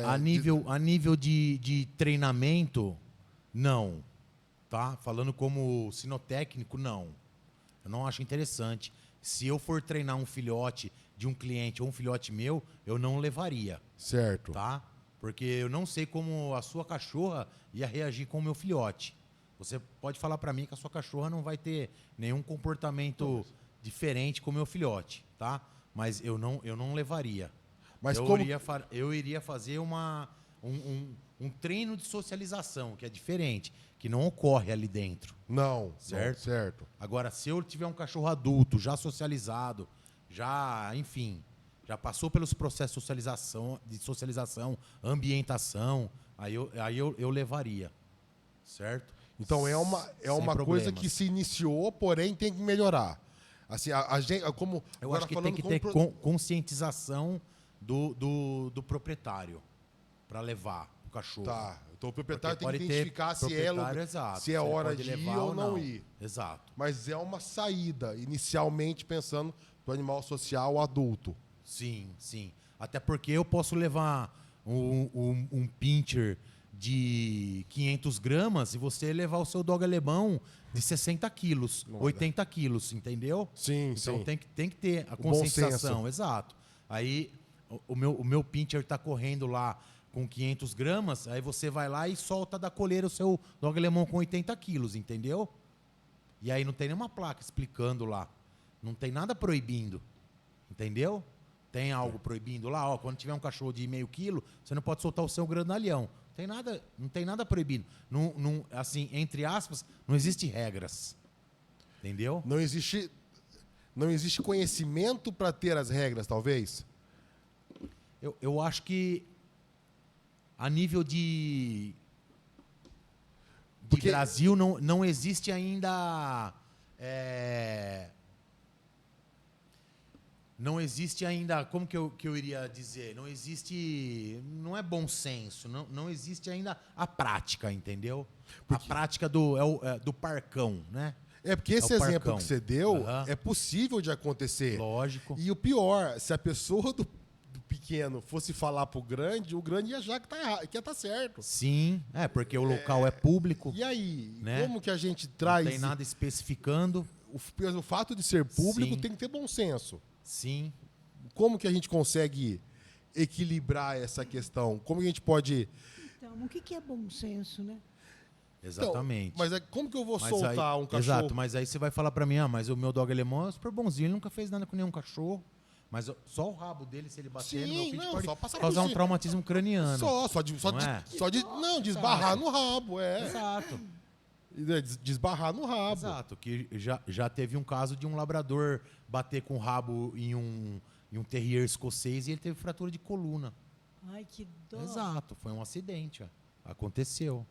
A nível de treinamento, não. Tá? Falando como sinotécnico, não. Eu não acho interessante. Se eu for treinar um filhote de um cliente ou um filhote meu, eu não levaria. Certo. Tá? Porque eu não sei como a sua cachorra ia reagir com o meu filhote. Você pode falar para mim que a sua cachorra não vai ter nenhum comportamento diferente com o meu filhote, tá? Mas eu não levaria. Mas eu iria fazer um treino de socialização, que é diferente, que não ocorre ali dentro. Não, Certo? certo. Agora, se eu tiver um cachorro adulto, já socializado, enfim, já passou pelos processos de socialização, ambientação, aí eu levaria. Certo? Então é uma Sem coisa problemas. que se iniciou, porém tem que melhorar. Assim, a gente, como Eu agora acho que falando tem que como ter conscientização do proprietário para levar o cachorro. Tá. Então o proprietário Porque tem que pode ter identificar proprietário, exato. se é Se ele hora pode de ir levar ou não ir. Exato. Mas é uma saída, inicialmente pensando do animal social adulto. Sim, sim. Até porque eu posso levar um pincher de 500 gramas e você levar o seu dog alemão de 60 quilos, 80 quilos, entendeu? Sim, Então sim. tem que ter a bom conscientização, senso. exato. Aí o meu pincher está correndo lá com 500 gramas, aí você vai lá e solta da coleira o seu dog alemão com 80 quilos, entendeu? E aí não tem nenhuma placa explicando lá. Não tem nada proibindo, entendeu? Tem algo proibindo lá, ó, quando tiver um cachorro de meio quilo, você não pode soltar o seu grandalhão. Não tem nada proibido. Assim, entre aspas, não existe regras. Entendeu? Não existe conhecimento para ter as regras, talvez? Eu acho que a nível de Porque- Brasil não existe ainda. Não existe ainda. Como que eu iria dizer? Não existe. Não é bom senso. Não existe ainda a prática, entendeu? A prática do parcão, né? É porque esse o exemplo parcão. que você deu Aham. é possível de acontecer. Lógico. E o pior, se a pessoa do pequeno fosse falar pro grande, o grande ia achar que tá errado, que ia tá certo. Sim, porque o local é público. E aí, Né? como que a gente Não traz tem nada especificando. o fato de ser público Sim. tem que ter bom senso. Sim. Como que a gente consegue equilibrar essa questão? Como que a gente pode... Então, o que é bom senso, né? Exatamente. Então, mas como que eu vou Mas soltar aí- um cachorro? Exato, mas aí você vai falar pra mim, mas o meu dog alemão é super bonzinho, ele nunca fez nada com nenhum cachorro. Mas só o rabo dele, se ele bater no meu Sim, filho, não, pode só passar causar por um cima. traumatismo craniano. Não, de esbarrar no rabo, Exato. De esbarrar no rabo. Exato, que já teve um caso de um labrador bater com o rabo em um terrier escocês e ele teve fratura de coluna. Ai, que dó. Exato, foi um acidente. Ó. Aconteceu.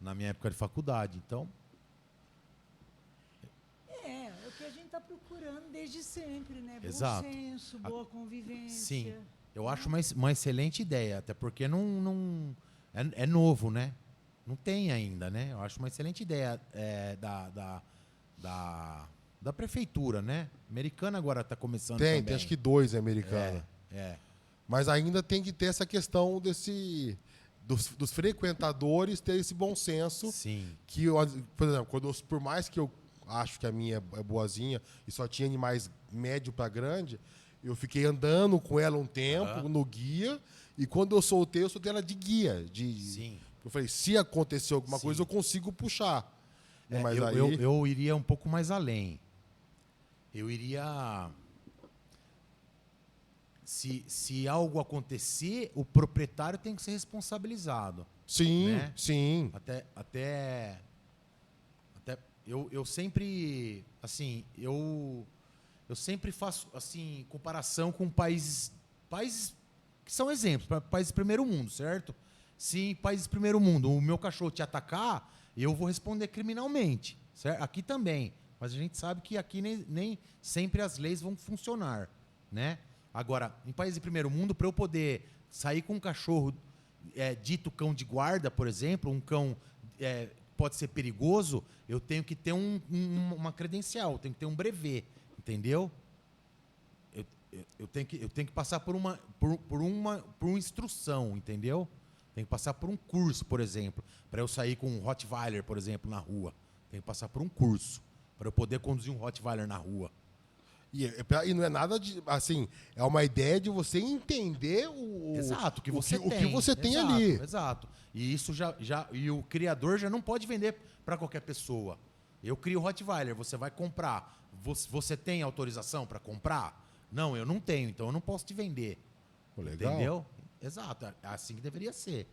Na minha época de faculdade. Então, É o que a gente está procurando desde sempre, né? Exato. Bom senso, boa convivência. sim, eu acho uma excelente ideia, até porque é novo, né? Não tem ainda, né? Eu acho uma excelente ideia da prefeitura, né? Americana agora está começando Tem também. acho que 2 americanos. É. Mas ainda tem que ter essa questão dos frequentadores ter esse bom senso. Sim. Que, por exemplo, por mais que eu acho que a minha é boazinha e só tinha animais médio para grande, eu fiquei andando com ela um tempo no guia e quando eu soltei ela de guia. Sim. Eu falei, se acontecer alguma Sim. coisa, eu consigo puxar. Mas eu iria um pouco mais além. Eu iria... Se algo acontecer, o proprietário tem que ser responsabilizado. Sim, né? sim. Até eu sempre, assim, eu sempre faço, assim, comparação com países que são exemplos, países de primeiro mundo, certo? Se em países de primeiro mundo o meu cachorro te atacar, eu vou responder criminalmente, certo? Aqui também, mas a gente sabe que aqui nem sempre as leis vão funcionar, né? Agora, em países de primeiro mundo, para eu poder sair com um cachorro dito cão de guarda, por exemplo, um cão pode ser perigoso, eu tenho que ter uma credencial, eu tenho que ter um brevet, entendeu? Eu tenho que passar por uma instrução, entendeu? Tem que passar por um curso, por exemplo, para eu sair com um Rottweiler, por exemplo, na rua. Tem que passar por um curso para eu poder conduzir um Rottweiler na rua. E não é nada de. Assim, é uma ideia de você entender Exato, o que você tem Exato, ali. Exato. E isso e o criador já não pode vender para qualquer pessoa. Eu crio o Rottweiler, você vai comprar. Você tem autorização para comprar? Não, eu não tenho, então eu não posso te vender. Pô, legal. Entendeu? Exato, é assim que deveria ser.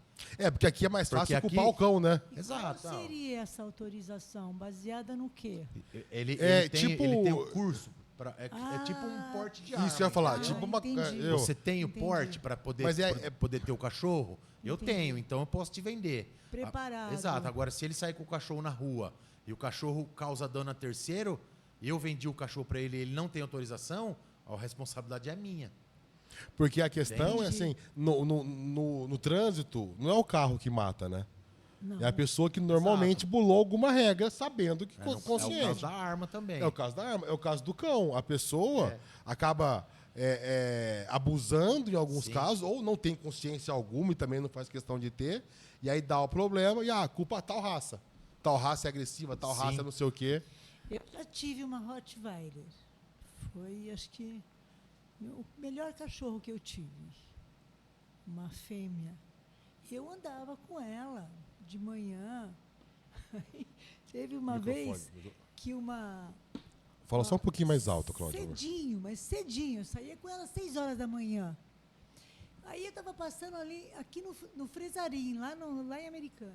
Porque aqui é mais fácil Porque ocupar aqui- o cão, né? Exato. Qual seria essa autorização? Baseada no quê? Ele tipo- tem um curso. É tipo um porte de arma. Isso que eu ia falar. entendeu? Tipo uma. entendi. Você tem o Entendi. porte para poder, Mas poder ter o cachorro? Eu Entendi. tenho, então eu posso te vender. Preparado. Exato. Agora, se ele sair com o cachorro na rua e o cachorro causa dano a terceiro, e eu vendi o cachorro para ele e ele não tem autorização, a responsabilidade é minha. Porque a questão é Entendi. assim: no trânsito, não é o carro que mata, né? Não. É a pessoa que normalmente bulou alguma regra sabendo que É o consciente. caso da arma também. É o caso da arma, é o caso do cão. A pessoa acaba abusando em alguns Sim. casos, ou não tem consciência alguma e também não faz questão de ter, e aí dá o problema e a culpa é tal raça. Tal raça é agressiva, tal Sim. raça é não sei o quê. Eu já tive uma Rottweiler. Foi, acho que, o melhor cachorro que eu tive. Uma fêmea. Eu andava com ela de manhã. Teve uma vez que uma... Fala só um pouquinho mais alto, Cláudia. Cedinho, mas cedinho. Eu saía com ela às 6 horas da manhã. Aí eu estava passando ali, aqui no Fresarim, lá em Americana.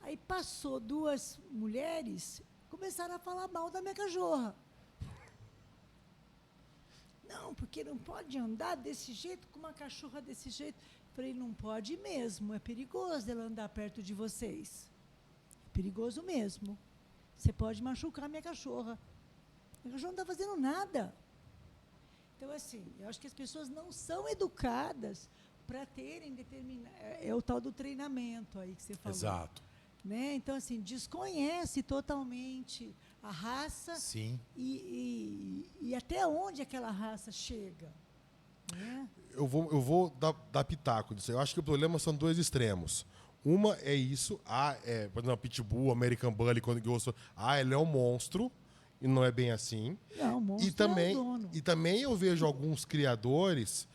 Aí passou 2 mulheres, começaram a falar mal da minha cachorra. Não, porque não pode andar desse jeito, com uma cachorra desse jeito. Falei, não pode mesmo, é perigoso ela andar perto de vocês. perigoso mesmo. Você pode machucar minha cachorra. Minha cachorra não está fazendo nada. Então, assim, eu acho que as pessoas não são educadas para terem determinado... É o tal do treinamento aí que você falou. Exato. Né? Então, assim, desconhece totalmente a raça. Sim. E até onde aquela raça chega. Né? Eu vou dar pitaco disso. Eu acho que o problema são dois extremos. Uma é isso, por exemplo, Pitbull, American Bully, quando gostou, ele é um monstro, e não é bem assim. Não, o monstro é o dono. E também eu vejo alguns criadores,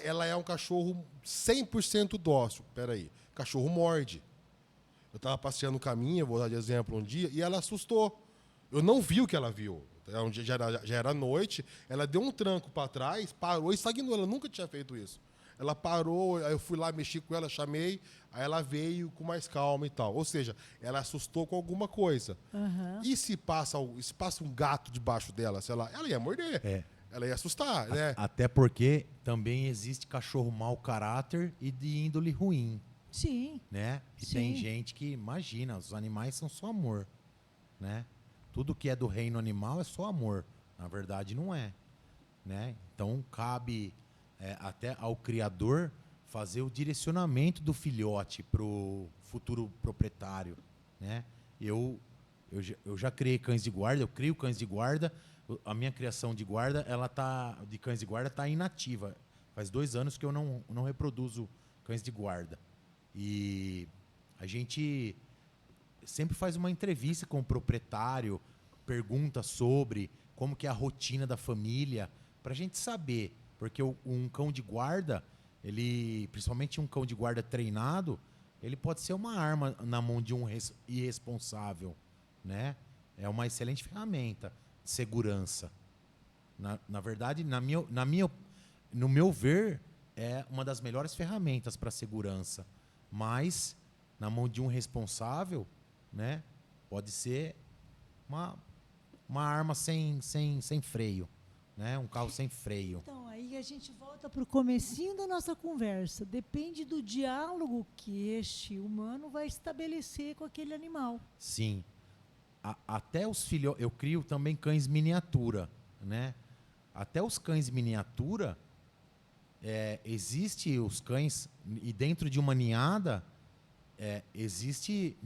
ela é um cachorro 100% dócil. Peraí, cachorro morde. Eu estava passeando no caminho, vou dar de exemplo um dia, e ela assustou. Eu não vi o que ela viu. Um dia já era noite, ela deu um tranco para trás, parou e estagnou. Ela nunca tinha feito isso. Ela parou, aí eu fui lá, mexi com ela, chamei, aí ela veio com mais calma e tal. Ou seja, ela assustou com alguma coisa. Uhum. E se passa um gato debaixo dela, sei lá, ela ia morder. Ela ia assustar, né? Até porque também existe cachorro mau caráter e de índole ruim. Sim. Né? E Sim. tem gente que, imagina, os animais são só amor. Né? Tudo que é do reino animal é só amor. Na verdade, não é. Né? Então, cabe até ao criador fazer o direcionamento do filhote para o futuro proprietário. Né? Eu já criei cães de guarda, eu crio cães de guarda. A minha criação de guarda, de cães de guarda está inativa. Faz 2 anos que eu não reproduzo cães de guarda. E a gente sempre faz uma entrevista com o proprietário, pergunta sobre como que é a rotina da família, para a gente saber. Porque um cão de guarda, principalmente um cão de guarda treinado, ele pode ser uma arma na mão de um irresponsável. Né? É uma excelente ferramenta de segurança. Na verdade, no meu ver, é uma das melhores ferramentas para segurança. Mas, na mão de um responsável, né, pode ser uma arma sem freio. Né? Um carro sem freio. Então, aí a gente volta para o comecinho da nossa conversa. Depende do diálogo que este humano vai estabelecer com aquele animal. Sim. Até os filhotes... Eu crio também cães miniatura. Né? Até os cães miniatura... existe os cães... E dentro de uma ninhada... existe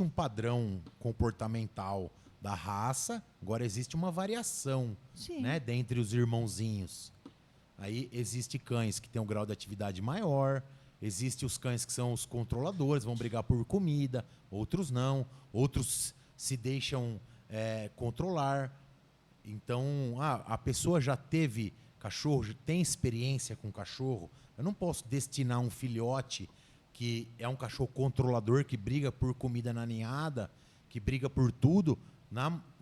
um padrão comportamental da raça, agora existe uma variação, né, dentre os irmãozinhos. Aí existe cães que têm um grau de atividade maior, existe os cães que são os controladores, vão brigar por comida, outros não, outros se deixam controlar. Então, a pessoa já teve cachorro, tem experiência com cachorro, eu não posso destinar um filhote que é um cachorro controlador, que briga por comida na ninhada, que briga por tudo,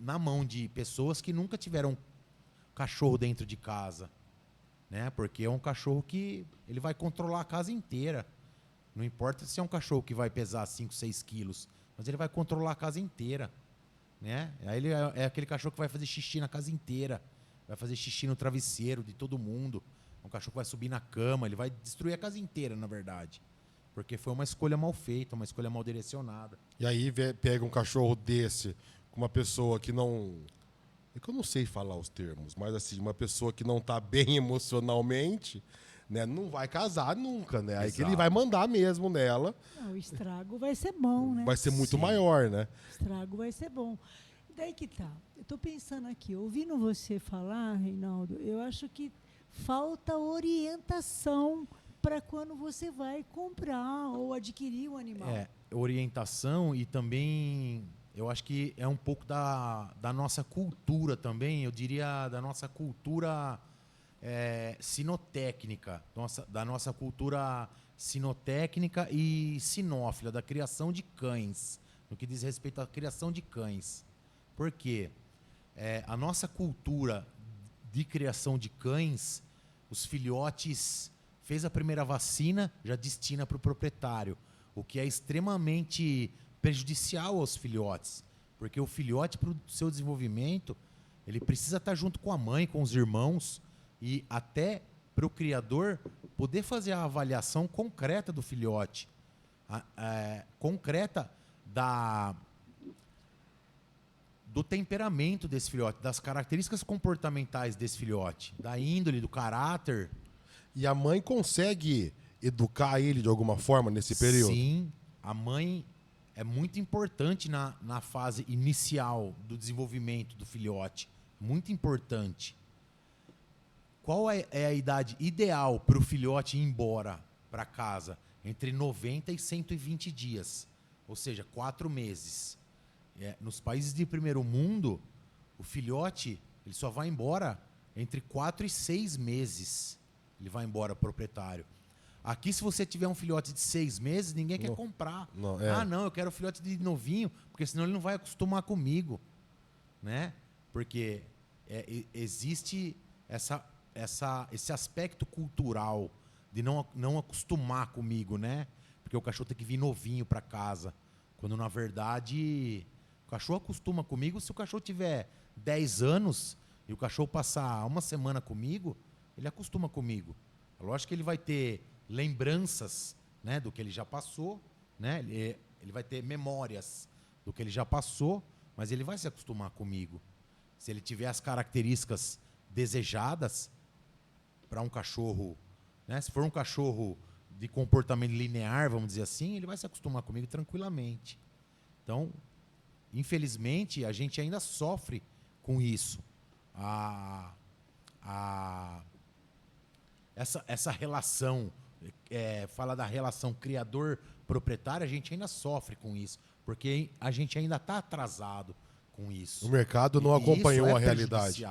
na mão de pessoas que nunca tiveram cachorro dentro de casa. Né? Porque é um cachorro que ele vai controlar a casa inteira. Não importa se é um cachorro que vai pesar 5, 6 quilos, mas ele vai controlar a casa inteira. Né? Aí ele é aquele cachorro que vai fazer xixi na casa inteira, vai fazer xixi no travesseiro de todo mundo. É um cachorro que vai subir na cama, ele vai destruir a casa inteira, na verdade. Porque foi uma escolha mal feita, uma escolha mal direcionada. E aí pega um cachorro desse com uma pessoa que não... É que eu não sei falar os termos, mas assim, uma pessoa que não está bem emocionalmente, né, não vai casar nunca, né? Aí que ele vai mandar mesmo nela. Não, o estrago vai ser bom, né? Vai ser muito maior, né? O estrago vai ser bom. E daí que tá. Eu estou pensando aqui, ouvindo você falar, Reinaldo, eu acho que falta orientação para quando você vai comprar ou adquirir um animal. Orientação e também... Eu acho que é um pouco da nossa cultura também, eu diria da nossa cultura sinotécnica, da nossa cultura sinotécnica e sinófila, da criação de cães, no que diz respeito à criação de cães. Por quê? A nossa cultura de criação de cães, os filhotes, fez a primeira vacina, já destina para o proprietário, o que é extremamente prejudicial aos filhotes, porque o filhote, para o seu desenvolvimento, ele precisa estar junto com a mãe, com os irmãos, e até para o criador poder fazer a avaliação concreta do filhote, concreta do temperamento desse filhote, das características comportamentais desse filhote, da índole, do caráter. E a mãe consegue educar ele de alguma forma nesse período? Sim, a mãe é muito importante na fase inicial do desenvolvimento do filhote. Muito importante. Qual é a idade ideal para o filhote ir embora para casa? Entre 90 e 120 dias. Ou seja, 4 meses. Nos países de primeiro mundo, o filhote ele só vai embora entre 4 e 6 meses. Ele vai embora, proprietário. Aqui, se você tiver um filhote de 6 meses, ninguém quer comprar. Não, Não, eu quero um filhote de novinho, porque senão ele não vai acostumar comigo. Né? Porque existe esse aspecto cultural de não acostumar comigo, né? Porque o cachorro tem que vir novinho para casa. Quando, na verdade, o cachorro acostuma comigo. Se o cachorro tiver 10 anos e o cachorro passar uma semana comigo, ele acostuma comigo. Lógico que ele vai ter lembranças, né, do que ele já passou, né? Ele vai ter memórias do que ele já passou, mas ele vai se acostumar comigo. Se ele tiver as características desejadas para um cachorro, né? Se for um cachorro de comportamento linear, vamos dizer assim, ele vai se acostumar comigo tranquilamente. Então, infelizmente, a gente ainda sofre com isso. Essa relação, fala da relação criador-proprietário, a gente ainda sofre com isso, porque a gente ainda está atrasado com isso. O mercado não acompanhou a realidade.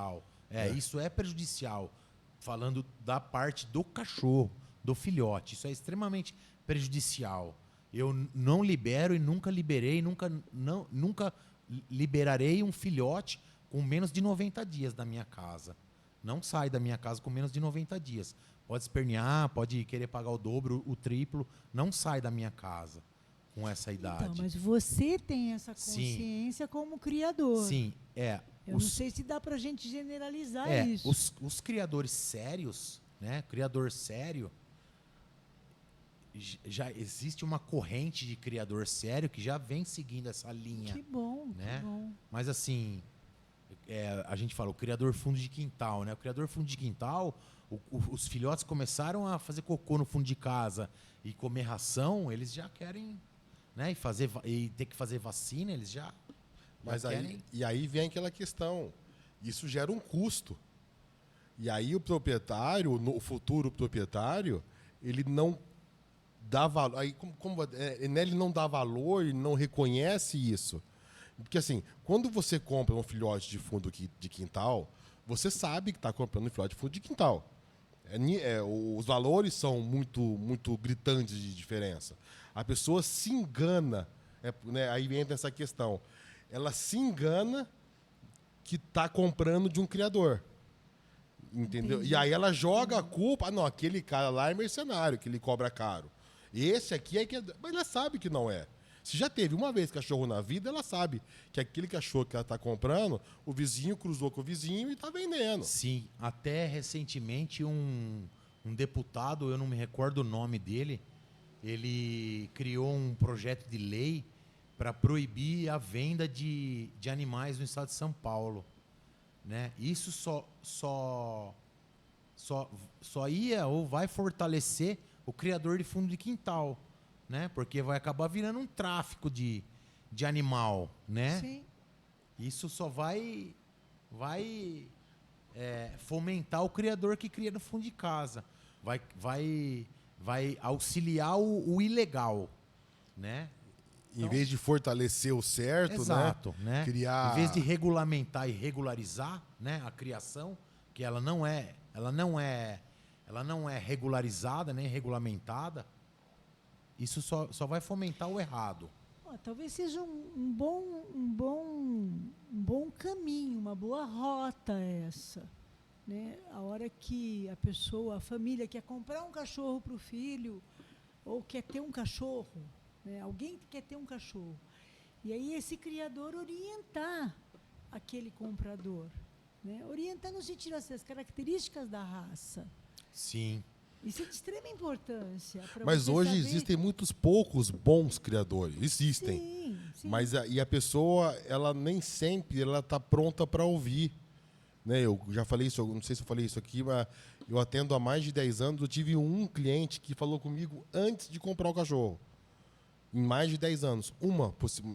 Isso é prejudicial, falando da parte do cachorro, do filhote. Isso é extremamente prejudicial. Eu não libero e nunca liberei, nunca liberarei um filhote com menos de 90 dias da minha casa. Não sai da minha casa com menos de 90 dias. Pode espernear, pode querer pagar o dobro, o triplo. Não sai da minha casa com essa idade. Então, mas você tem essa consciência como criador. Sim, Eu não sei se dá para a gente generalizar isso. Os criadores sérios, né? Criador sério, já existe uma corrente de criador sério que já vem seguindo essa linha. Que bom, né? que bom. Mas assim, a gente fala o criador fundo de quintal, né? O criador fundo de quintal, os filhotes começaram a fazer cocô no fundo de casa e comer ração, eles já querem, né? E ter que fazer vacina, eles já Mas querem. aí vem aquela questão. Isso gera um custo. E aí o proprietário, o futuro proprietário, ele não dá valor. Aí, ele não dá valor e não reconhece isso. Porque assim, quando você compra um filhote de fundo de quintal, você sabe que está comprando um filhote de fundo de quintal. Os valores são muito, muito gritantes de diferença. A pessoa se engana, né, aí entra essa questão. Ela se engana que está comprando de um criador. Entendeu? Entendi. E aí ela joga a culpa. Não, aquele cara lá é mercenário, que ele cobra caro. Esse aqui é que... Mas ela sabe que não é. Se já teve uma vez cachorro na vida, ela sabe que aquele cachorro que ela está comprando, o vizinho cruzou com o vizinho e está vendendo. Sim, até recentemente um deputado, eu não me recordo o nome dele, ele criou um projeto de lei para proibir a venda de animais no estado de São Paulo. Né? Isso só ia ou vai fortalecer o criador de fundo de quintal, né? Porque vai acabar virando um tráfico de animal, né? Sim. Isso só vai fomentar o criador que cria no fundo de casa, vai auxiliar o ilegal, né? Em vez de fortalecer o certo, exato, né? Criar... Em vez de regulamentar e regularizar, né, a criação, que ela não é regularizada nem regulamentada, isso só vai fomentar o errado. Talvez seja um bom caminho, uma boa rota essa. Né? A hora que a família quer comprar um cachorro para o filho, ou quer ter um cachorro, né? Alguém quer ter um cachorro. E aí esse criador orientar aquele comprador. Né? Orientar no sentido assim, as características da raça. Sim. Isso é de extrema importância. Mas hoje existem poucos bons criadores. Existem. Sim. sim. Mas e a pessoa, ela nem sempre ela está pronta para ouvir. Né? Eu já falei isso, eu não sei se eu falei isso aqui, mas eu atendo há mais de 10 anos. Eu tive um cliente que falou comigo antes de comprar o cachorro. Em mais de 10 anos.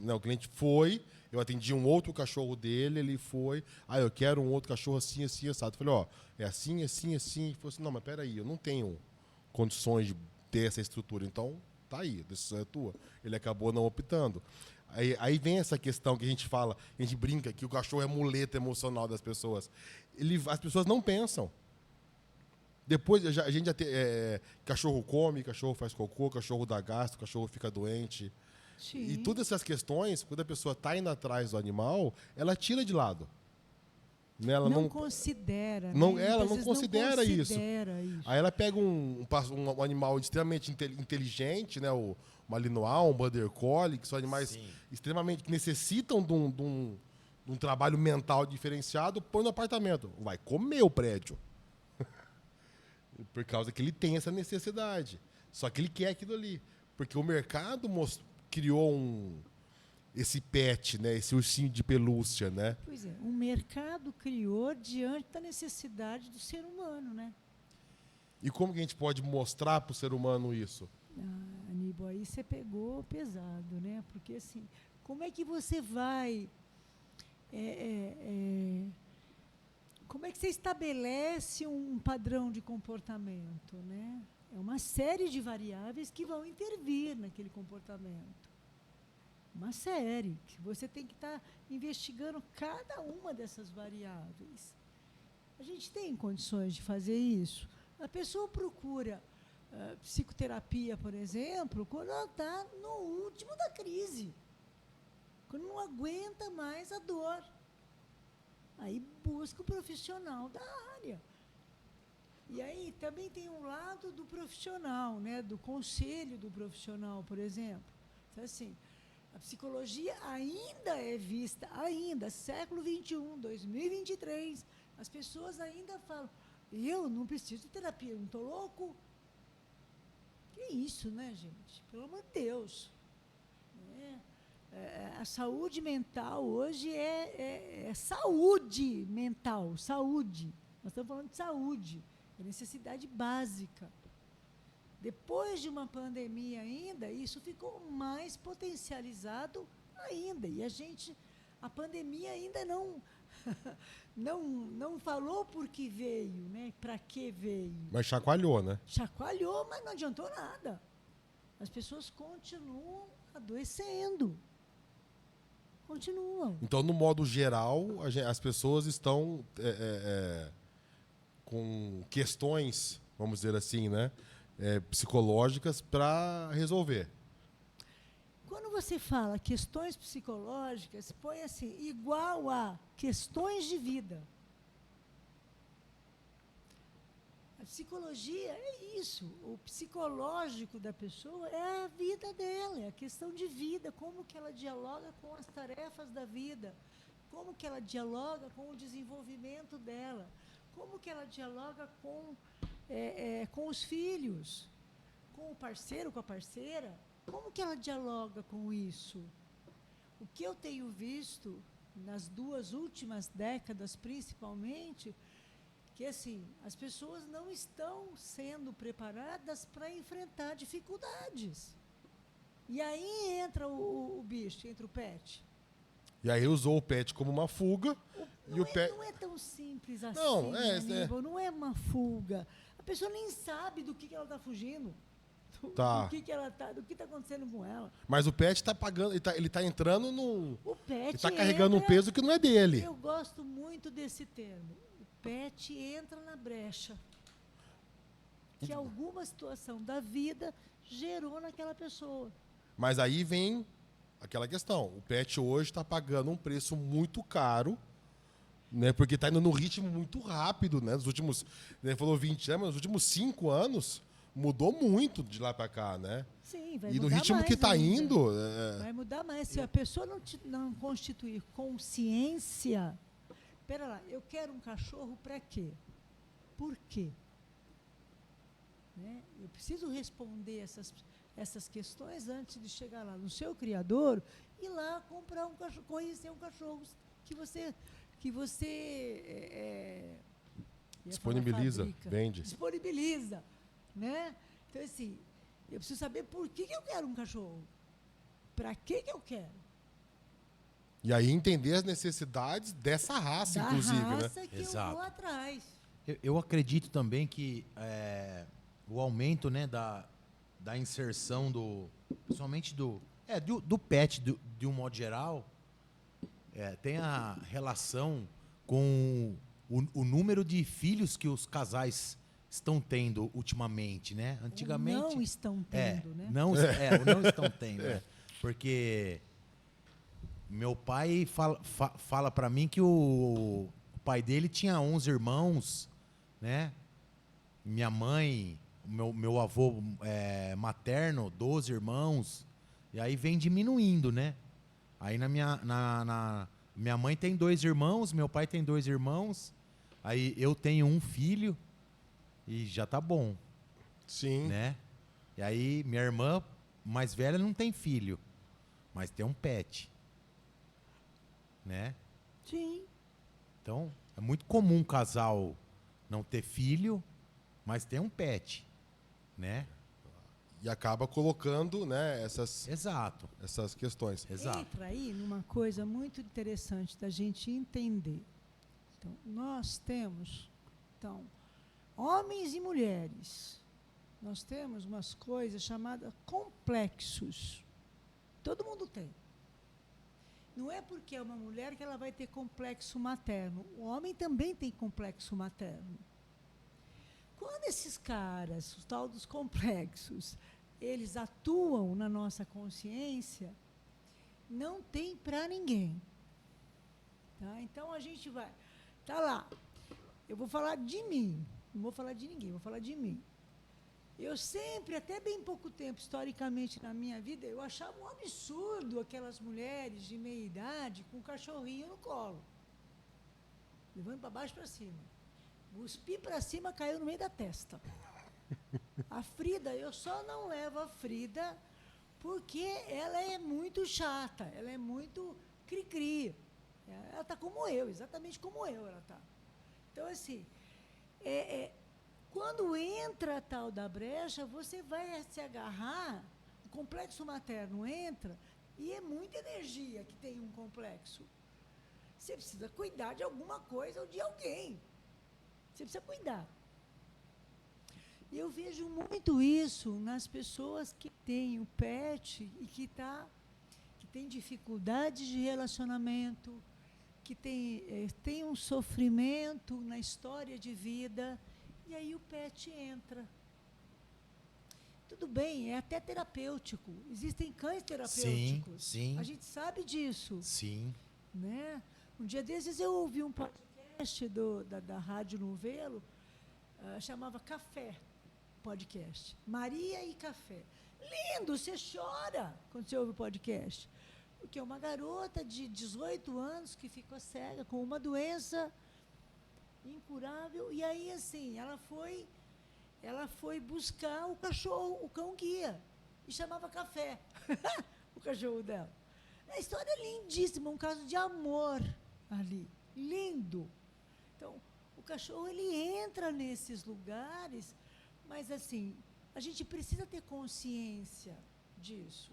Né, o cliente foi, eu atendi um outro cachorro dele, ele foi, eu quero um outro cachorro assim, assim, assado. Eu falei, é assim, assim, assim. Ele falou assim, não, mas peraí, eu não tenho condições de ter essa estrutura, então tá aí, a decisão é tua. Ele acabou não optando. Aí vem essa questão que a gente fala, a gente brinca que o cachorro é muleta emocional das pessoas. As pessoas não pensam. Depois, a gente já tem. Cachorro come, cachorro faz cocô, cachorro dá gasto, cachorro fica doente. Sim. E todas essas questões, quando a pessoa está indo atrás do animal, ela tira de lado. Né? Ela não considera. Não, né? ela Muitas não vezes considera isso. isso. Aí ela pega um animal extremamente inteligente, né? O Malinois, um Border Collie, que são animais Sim. extremamente que necessitam de um trabalho mental diferenciado, põe no apartamento. Vai comer o prédio. Por causa que ele tem essa necessidade. Só que ele quer aquilo ali. Porque o mercado criou esse pet, né? Esse ursinho de pelúcia, né? Pois é, o mercado criou diante da necessidade do ser humano, né? E como que a gente pode mostrar para o ser humano isso? Aníbal, aí você pegou pesado, né? Porque assim, como é que você vai... como é que você estabelece um padrão de comportamento, né? É uma série de variáveis que vão intervir naquele comportamento. Uma série, que você tem que estar investigando cada uma dessas variáveis. A gente tem condições de fazer isso? A pessoa procura psicoterapia, por exemplo, quando ela está no último da crise, quando não aguenta mais a dor. Aí busca o profissional da área. E aí também tem um lado do profissional, né, do conselho do profissional, por exemplo. Então, assim, a psicologia ainda é vista, século XXI, 2023, as pessoas ainda falam, eu não preciso de terapia, eu não estou louco. Que isso, né, gente? Pelo amor de Deus. A saúde mental hoje é saúde mental, saúde. Nós estamos falando de saúde, é necessidade básica. Depois de uma pandemia ainda, isso ficou mais potencializado ainda. E a pandemia ainda não falou por que veio, né? Para que veio. Mas chacoalhou, né? Chacoalhou, mas não adiantou nada. As pessoas continuam adoecendo. Continuam. Então, no modo geral, as pessoas estão com questões, vamos dizer assim, né, psicológicas para resolver. Quando você fala questões psicológicas, põe assim, igual a questões de vida. A psicologia é isso. O psicológico da pessoa é a vida dela, é a questão de vida, como que ela dialoga com as tarefas da vida, como que ela dialoga com o desenvolvimento dela, como que ela dialoga com os filhos, com o parceiro, com a parceira, como que ela dialoga com isso? O que eu tenho visto nas 2 últimas décadas, principalmente, que assim, as pessoas não estão sendo preparadas para enfrentar dificuldades. E aí entra o bicho, entra o pet. E aí usou o pet como uma fuga. Não é tão simples assim, Aníbal, não é uma fuga. A pessoa nem sabe do que ela está fugindo. Do que está acontecendo com ela. Mas o pet está pagando, ele tá entrando O pet ele está carregando um peso que não é dele. Eu gosto muito desse termo. O pet entra na brecha que alguma situação da vida gerou naquela pessoa. Mas aí vem aquela questão. O pet hoje está pagando um preço muito caro, né? Porque está indo num ritmo muito rápido, né? Nos últimos, ele falou 20 anos, mas nos últimos 5 anos mudou muito de lá para cá, né? Sim, vai e mudar no ritmo que está indo, vai mudar mais. Se a pessoa não constituir consciência, espera lá, eu quero um cachorro para quê? Por quê? Né? Eu preciso responder essas questões antes de chegar lá no seu criador ir lá comprar um cachorro, conhecer um cachorro que você Disponibiliza, vende. disponibiliza, né? Então, assim, eu preciso saber por que eu quero um cachorro. Para que eu quero? E aí entender as necessidades dessa raça, Da inclusive, raça né? que eu Exato. vou atrás. Eu acredito também que o aumento, né, da inserção principalmente do pet, de um modo geral, tem a relação com o número de filhos que os casais estão tendo ultimamente, né? Antigamente... Ou não estão tendo, né? ou não estão tendo, né? Porque meu pai fala para mim que o pai dele tinha 11 irmãos, né? Minha mãe, meu avô materno, 12 irmãos. E aí vem diminuindo, né? Aí minha mãe tem 2 irmãos, meu pai tem 2 irmãos. Aí eu tenho um filho e já tá bom, Sim. né? E aí minha irmã mais velha não tem filho, mas tem um pet, né? Sim. Então, é muito comum um casal não ter filho, mas ter um pet, né? E acaba colocando, né, essas Exato, questões. exato. Entra aí numa coisa muito interessante da gente entender. Então, nós temos, homens e mulheres, nós temos umas coisas chamadas complexos. Todo mundo tem. Não é porque é uma mulher que ela vai ter complexo materno. O homem também tem complexo materno. Quando esses caras, os tal dos complexos, eles atuam na nossa consciência, não tem para ninguém. Tá? Então, a gente vai... Tá lá. Eu vou falar de mim. Não vou falar de ninguém, vou falar de mim. Eu sempre, até bem pouco tempo, historicamente, na minha vida, eu achava um absurdo aquelas mulheres de meia idade com um cachorrinho no colo. Levando para baixo e para cima. Cuspi para cima, caiu no meio da testa. A Frida, eu só não levo a Frida porque ela é muito chata, ela é muito cri-cri. Ela está como eu, exatamente como eu ela está. Então, assim, quando entra a tal da brecha, você vai se agarrar, o complexo materno entra, e é muita energia que tem um complexo. Você precisa cuidar de alguma coisa ou de alguém. Você precisa cuidar. E eu vejo muito isso nas pessoas que têm o pet e que tem dificuldades de relacionamento, que tem um sofrimento na história de vida, e aí o pet entra. Tudo bem, é até terapêutico. Existem cães terapêuticos. Sim. A gente sabe disso. Sim. Né? Um dia desses eu ouvi um podcast da Rádio Novelo, chamava Café Podcast. Maria e Café. Lindo, você chora quando você ouve o podcast. Porque é uma garota de 18 anos que ficou cega com uma doença incurável. E aí, assim, ela foi buscar o cachorro, o cão guia, e chamava Café, o cachorro dela. A história é lindíssima, um caso de amor ali, lindo. Então, o cachorro, ele entra nesses lugares, mas, assim, a gente precisa ter consciência disso,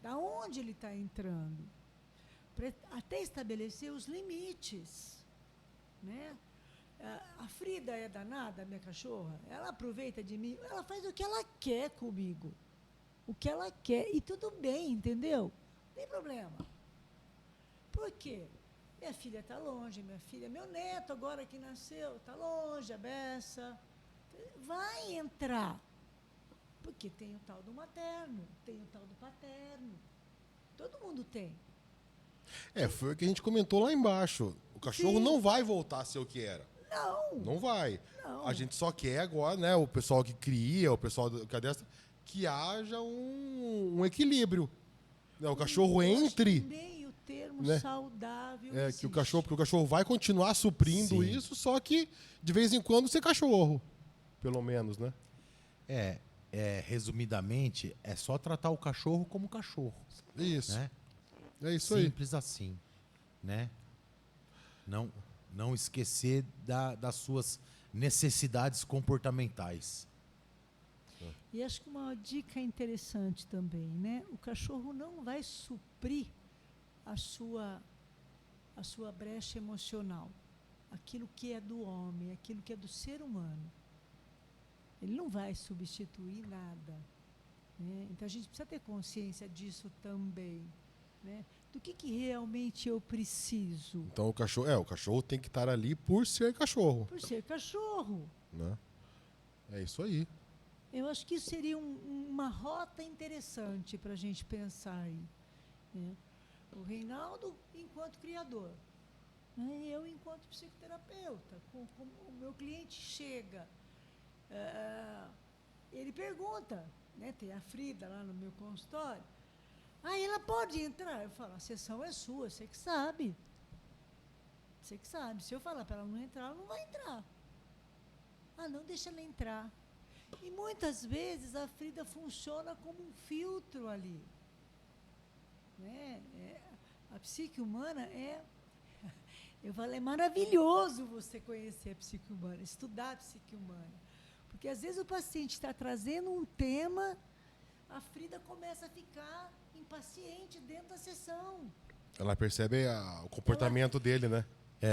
da onde ele está entrando, para até estabelecer os limites, né? A Frida é danada, a minha cachorra, ela aproveita de mim, ela faz o que ela quer comigo, o que ela quer, e tudo bem, entendeu? Não tem problema. Por quê? Minha filha está longe, meu neto agora que nasceu, está longe, a beça. Vai entrar, porque tem o tal do materno, tem o tal do paterno, todo mundo tem. Foi o que a gente comentou lá embaixo. O cachorro não vai voltar a ser o que era. Não vai. Não. A gente só quer agora, né, o pessoal que cria, o pessoal que adestra, que haja um equilíbrio. Né, o cachorro entre... Meio termo, né, saudável. porque o cachorro vai continuar suprindo Sim. isso, só que de vez em quando ser cachorro. Pelo menos, né? Resumidamente, é só tratar o cachorro como cachorro. Isso. Né? É isso aí. Simples assim, né? Não esquecer das suas necessidades comportamentais. E acho que uma dica interessante também, né? O cachorro não vai suprir a sua brecha emocional, aquilo que é do homem, aquilo que é do ser humano. Ele não vai substituir nada, né? Então a gente precisa ter consciência disso também, né? Do que realmente eu preciso. Então o cachorro tem que estar ali por ser cachorro. Por ser cachorro. Né? É isso aí. Eu acho que isso seria uma rota interessante para a gente pensar aí, né? O Reinaldo enquanto criador, né? Eu enquanto psicoterapeuta. Como o meu cliente chega, ele pergunta, né? Tem a Frida lá no meu consultório. Ela pode entrar? Eu falo, a sessão é sua, você que sabe. Você que sabe. Se eu falar para ela não entrar, ela não vai entrar. Não, deixa ela entrar. E muitas vezes a Frida funciona como um filtro ali. Né? A psique humana eu falo, é maravilhoso você conhecer a psique humana, estudar a psique humana. Porque às vezes o paciente está trazendo um tema, a Frida começa a ficar impaciente dentro da sessão. Ela percebe o comportamento dele, né?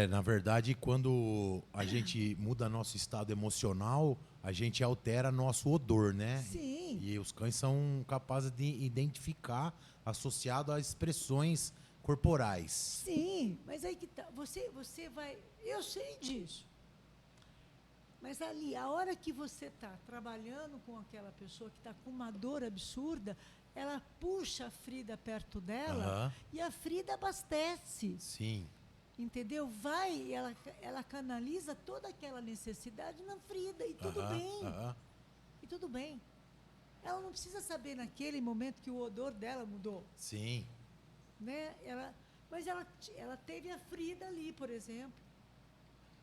Na verdade, quando a gente muda nosso estado emocional, a gente altera nosso odor, né? Sim. E os cães são capazes de identificar associado a expressões corporais. Sim, mas aí que tá. Você vai. Eu sei disso. Mas ali, a hora que você está trabalhando com aquela pessoa que está com uma dor absurda, ela puxa a Frida perto dela e a Frida abastece. Sim. Entendeu? Ela canaliza toda aquela necessidade na Frida e tudo bem. E tudo bem. Ela não precisa saber naquele momento que o odor dela mudou. Sim. Né? Mas ela teve a Frida ali, por exemplo.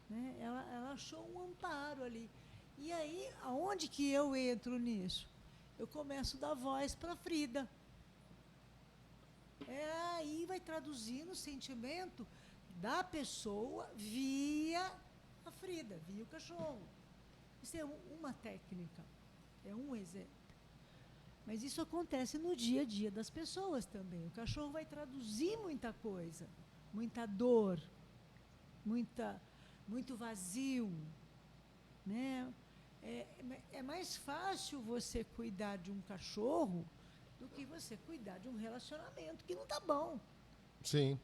Né? Ela achou um amparo ali. E aí, aonde que eu entro nisso? Eu começo a dar voz para a Frida. Aí vai traduzindo o sentimento da pessoa via a Frida, via o cachorro. Isso é uma técnica, é um exemplo. Mas isso acontece no dia a dia das pessoas também. O cachorro vai traduzir muita coisa, muita dor, muito vazio, né? É mais fácil você cuidar de um cachorro do que você cuidar de um relacionamento que não está bom. Sim.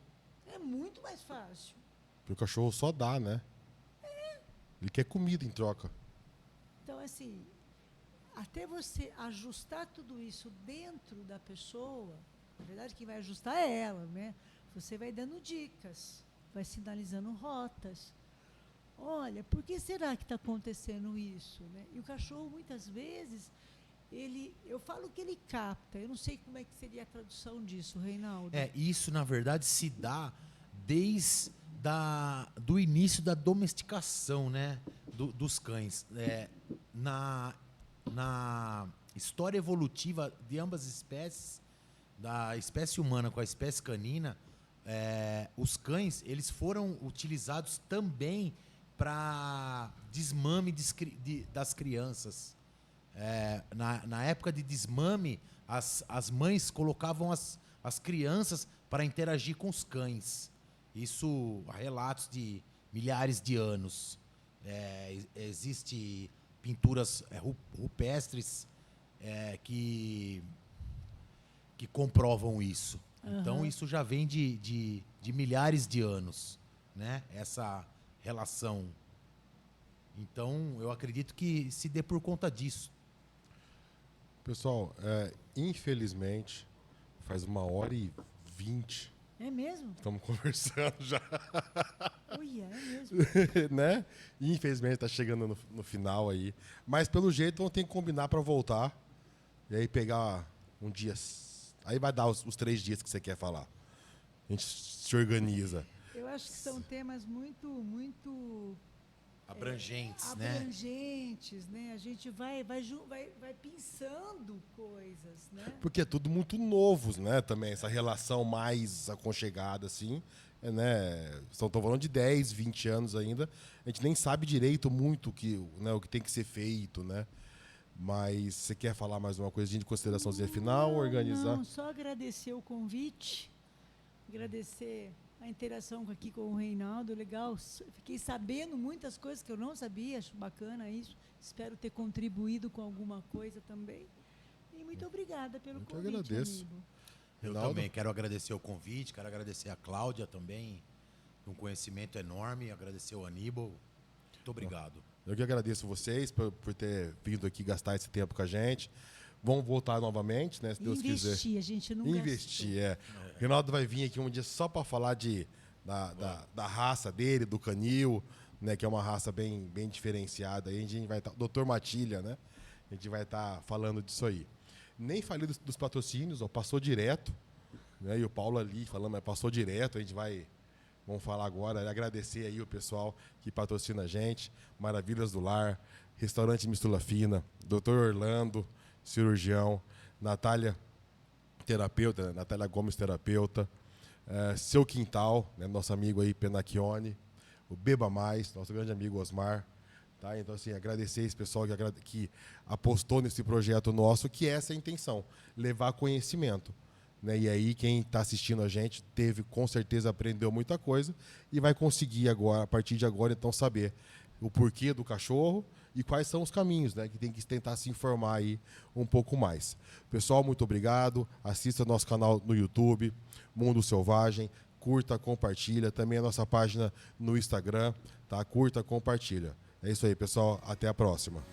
É muito mais fácil. Porque o cachorro só dá, né? Ele quer comida em troca. Então, assim, até você ajustar tudo isso dentro da pessoa, na verdade, quem vai ajustar é ela, né? Você vai dando dicas, vai sinalizando rotas. Olha, por que será que está acontecendo isso? Né? E o cachorro, muitas vezes, eu falo que ele capta. Eu não sei como é que seria a tradução disso, Reinaldo. Isso, na verdade, se dá desde do início da domesticação, né, dos cães. Na história evolutiva de ambas as espécies, da espécie humana com a espécie canina, os cães eles foram utilizados também para desmame das crianças. Na época de desmame, as mães colocavam as crianças para interagir com os cães. Isso há relatos de milhares de anos. Existem pinturas rupestres que comprovam isso. Então, isso já vem de milhares de anos, né? Essa relação. Então, eu acredito que se dê por conta disso. Pessoal, infelizmente, faz 1h20. É mesmo? Estamos conversando já. Ui, é mesmo. Né? Infelizmente está chegando no final aí. Mas pelo jeito vamos ter que combinar para voltar. E aí pegar um dia. Aí vai dar os 3 dias que você quer falar. A gente se organiza. Eu acho que são temas muito, muito Abrangentes, né? abrangentes, né? A gente vai pensando coisas, né? Porque é tudo muito novo, né? Também, essa relação mais aconchegada, assim. Né? Estão falando de 10, 20 anos ainda. A gente nem sabe direito muito o que tem que ser feito, né? Mas você quer falar mais uma coisinha de consideraçãozinha final, organizar? Não, só agradecer o convite, agradecer a interação aqui com o Reinaldo, legal. Fiquei sabendo muitas coisas que eu não sabia, acho bacana isso. Espero ter contribuído com alguma coisa também. E muito obrigada pelo Muito convite, agradeço. amigo. Eu Reinaldo? também quero agradecer o convite, quero agradecer a Cláudia também, um conhecimento enorme, agradecer o Aníbal. Muito obrigado. Eu que agradeço vocês por ter vindo aqui gastar esse tempo com a gente. Vamos voltar novamente, né? Se Deus quiser. Investir, a gente não Investir, O Reinaldo vai vir aqui um dia só para falar da raça dele, do canil, né? Que é uma raça bem diferenciada. Aí a gente vai estar, Dr. Matilha, né? A gente vai estar falando disso aí. Nem falei dos patrocínios, ó, passou direto, né? E o Paulo ali falando, mas passou direto. Vamos falar agora, agradecer aí o pessoal que patrocina a gente, Maravilhas do Lar, Restaurante Mistura Fina, Dr. Orlando, cirurgião, Natália, terapeuta, Natália Gomes, terapeuta, Seu Quintal, né, nosso amigo aí, Penacchione, o Beba Mais, nosso grande amigo Osmar. Tá? Então, assim, agradecer esse pessoal que apostou nesse projeto nosso, que é essa a intenção, levar conhecimento. Né? E aí, quem está assistindo a gente com certeza, aprendeu muita coisa e vai conseguir agora, a partir de agora, então, saber o porquê do cachorro e quais são os caminhos, né? Que tem que tentar se informar aí um pouco mais. Pessoal, muito obrigado. Assista nosso canal no YouTube, Mundo Selvagem. Curta, compartilha. Também a nossa página no Instagram. Tá? Curta, compartilha. É isso aí, pessoal. Até a próxima.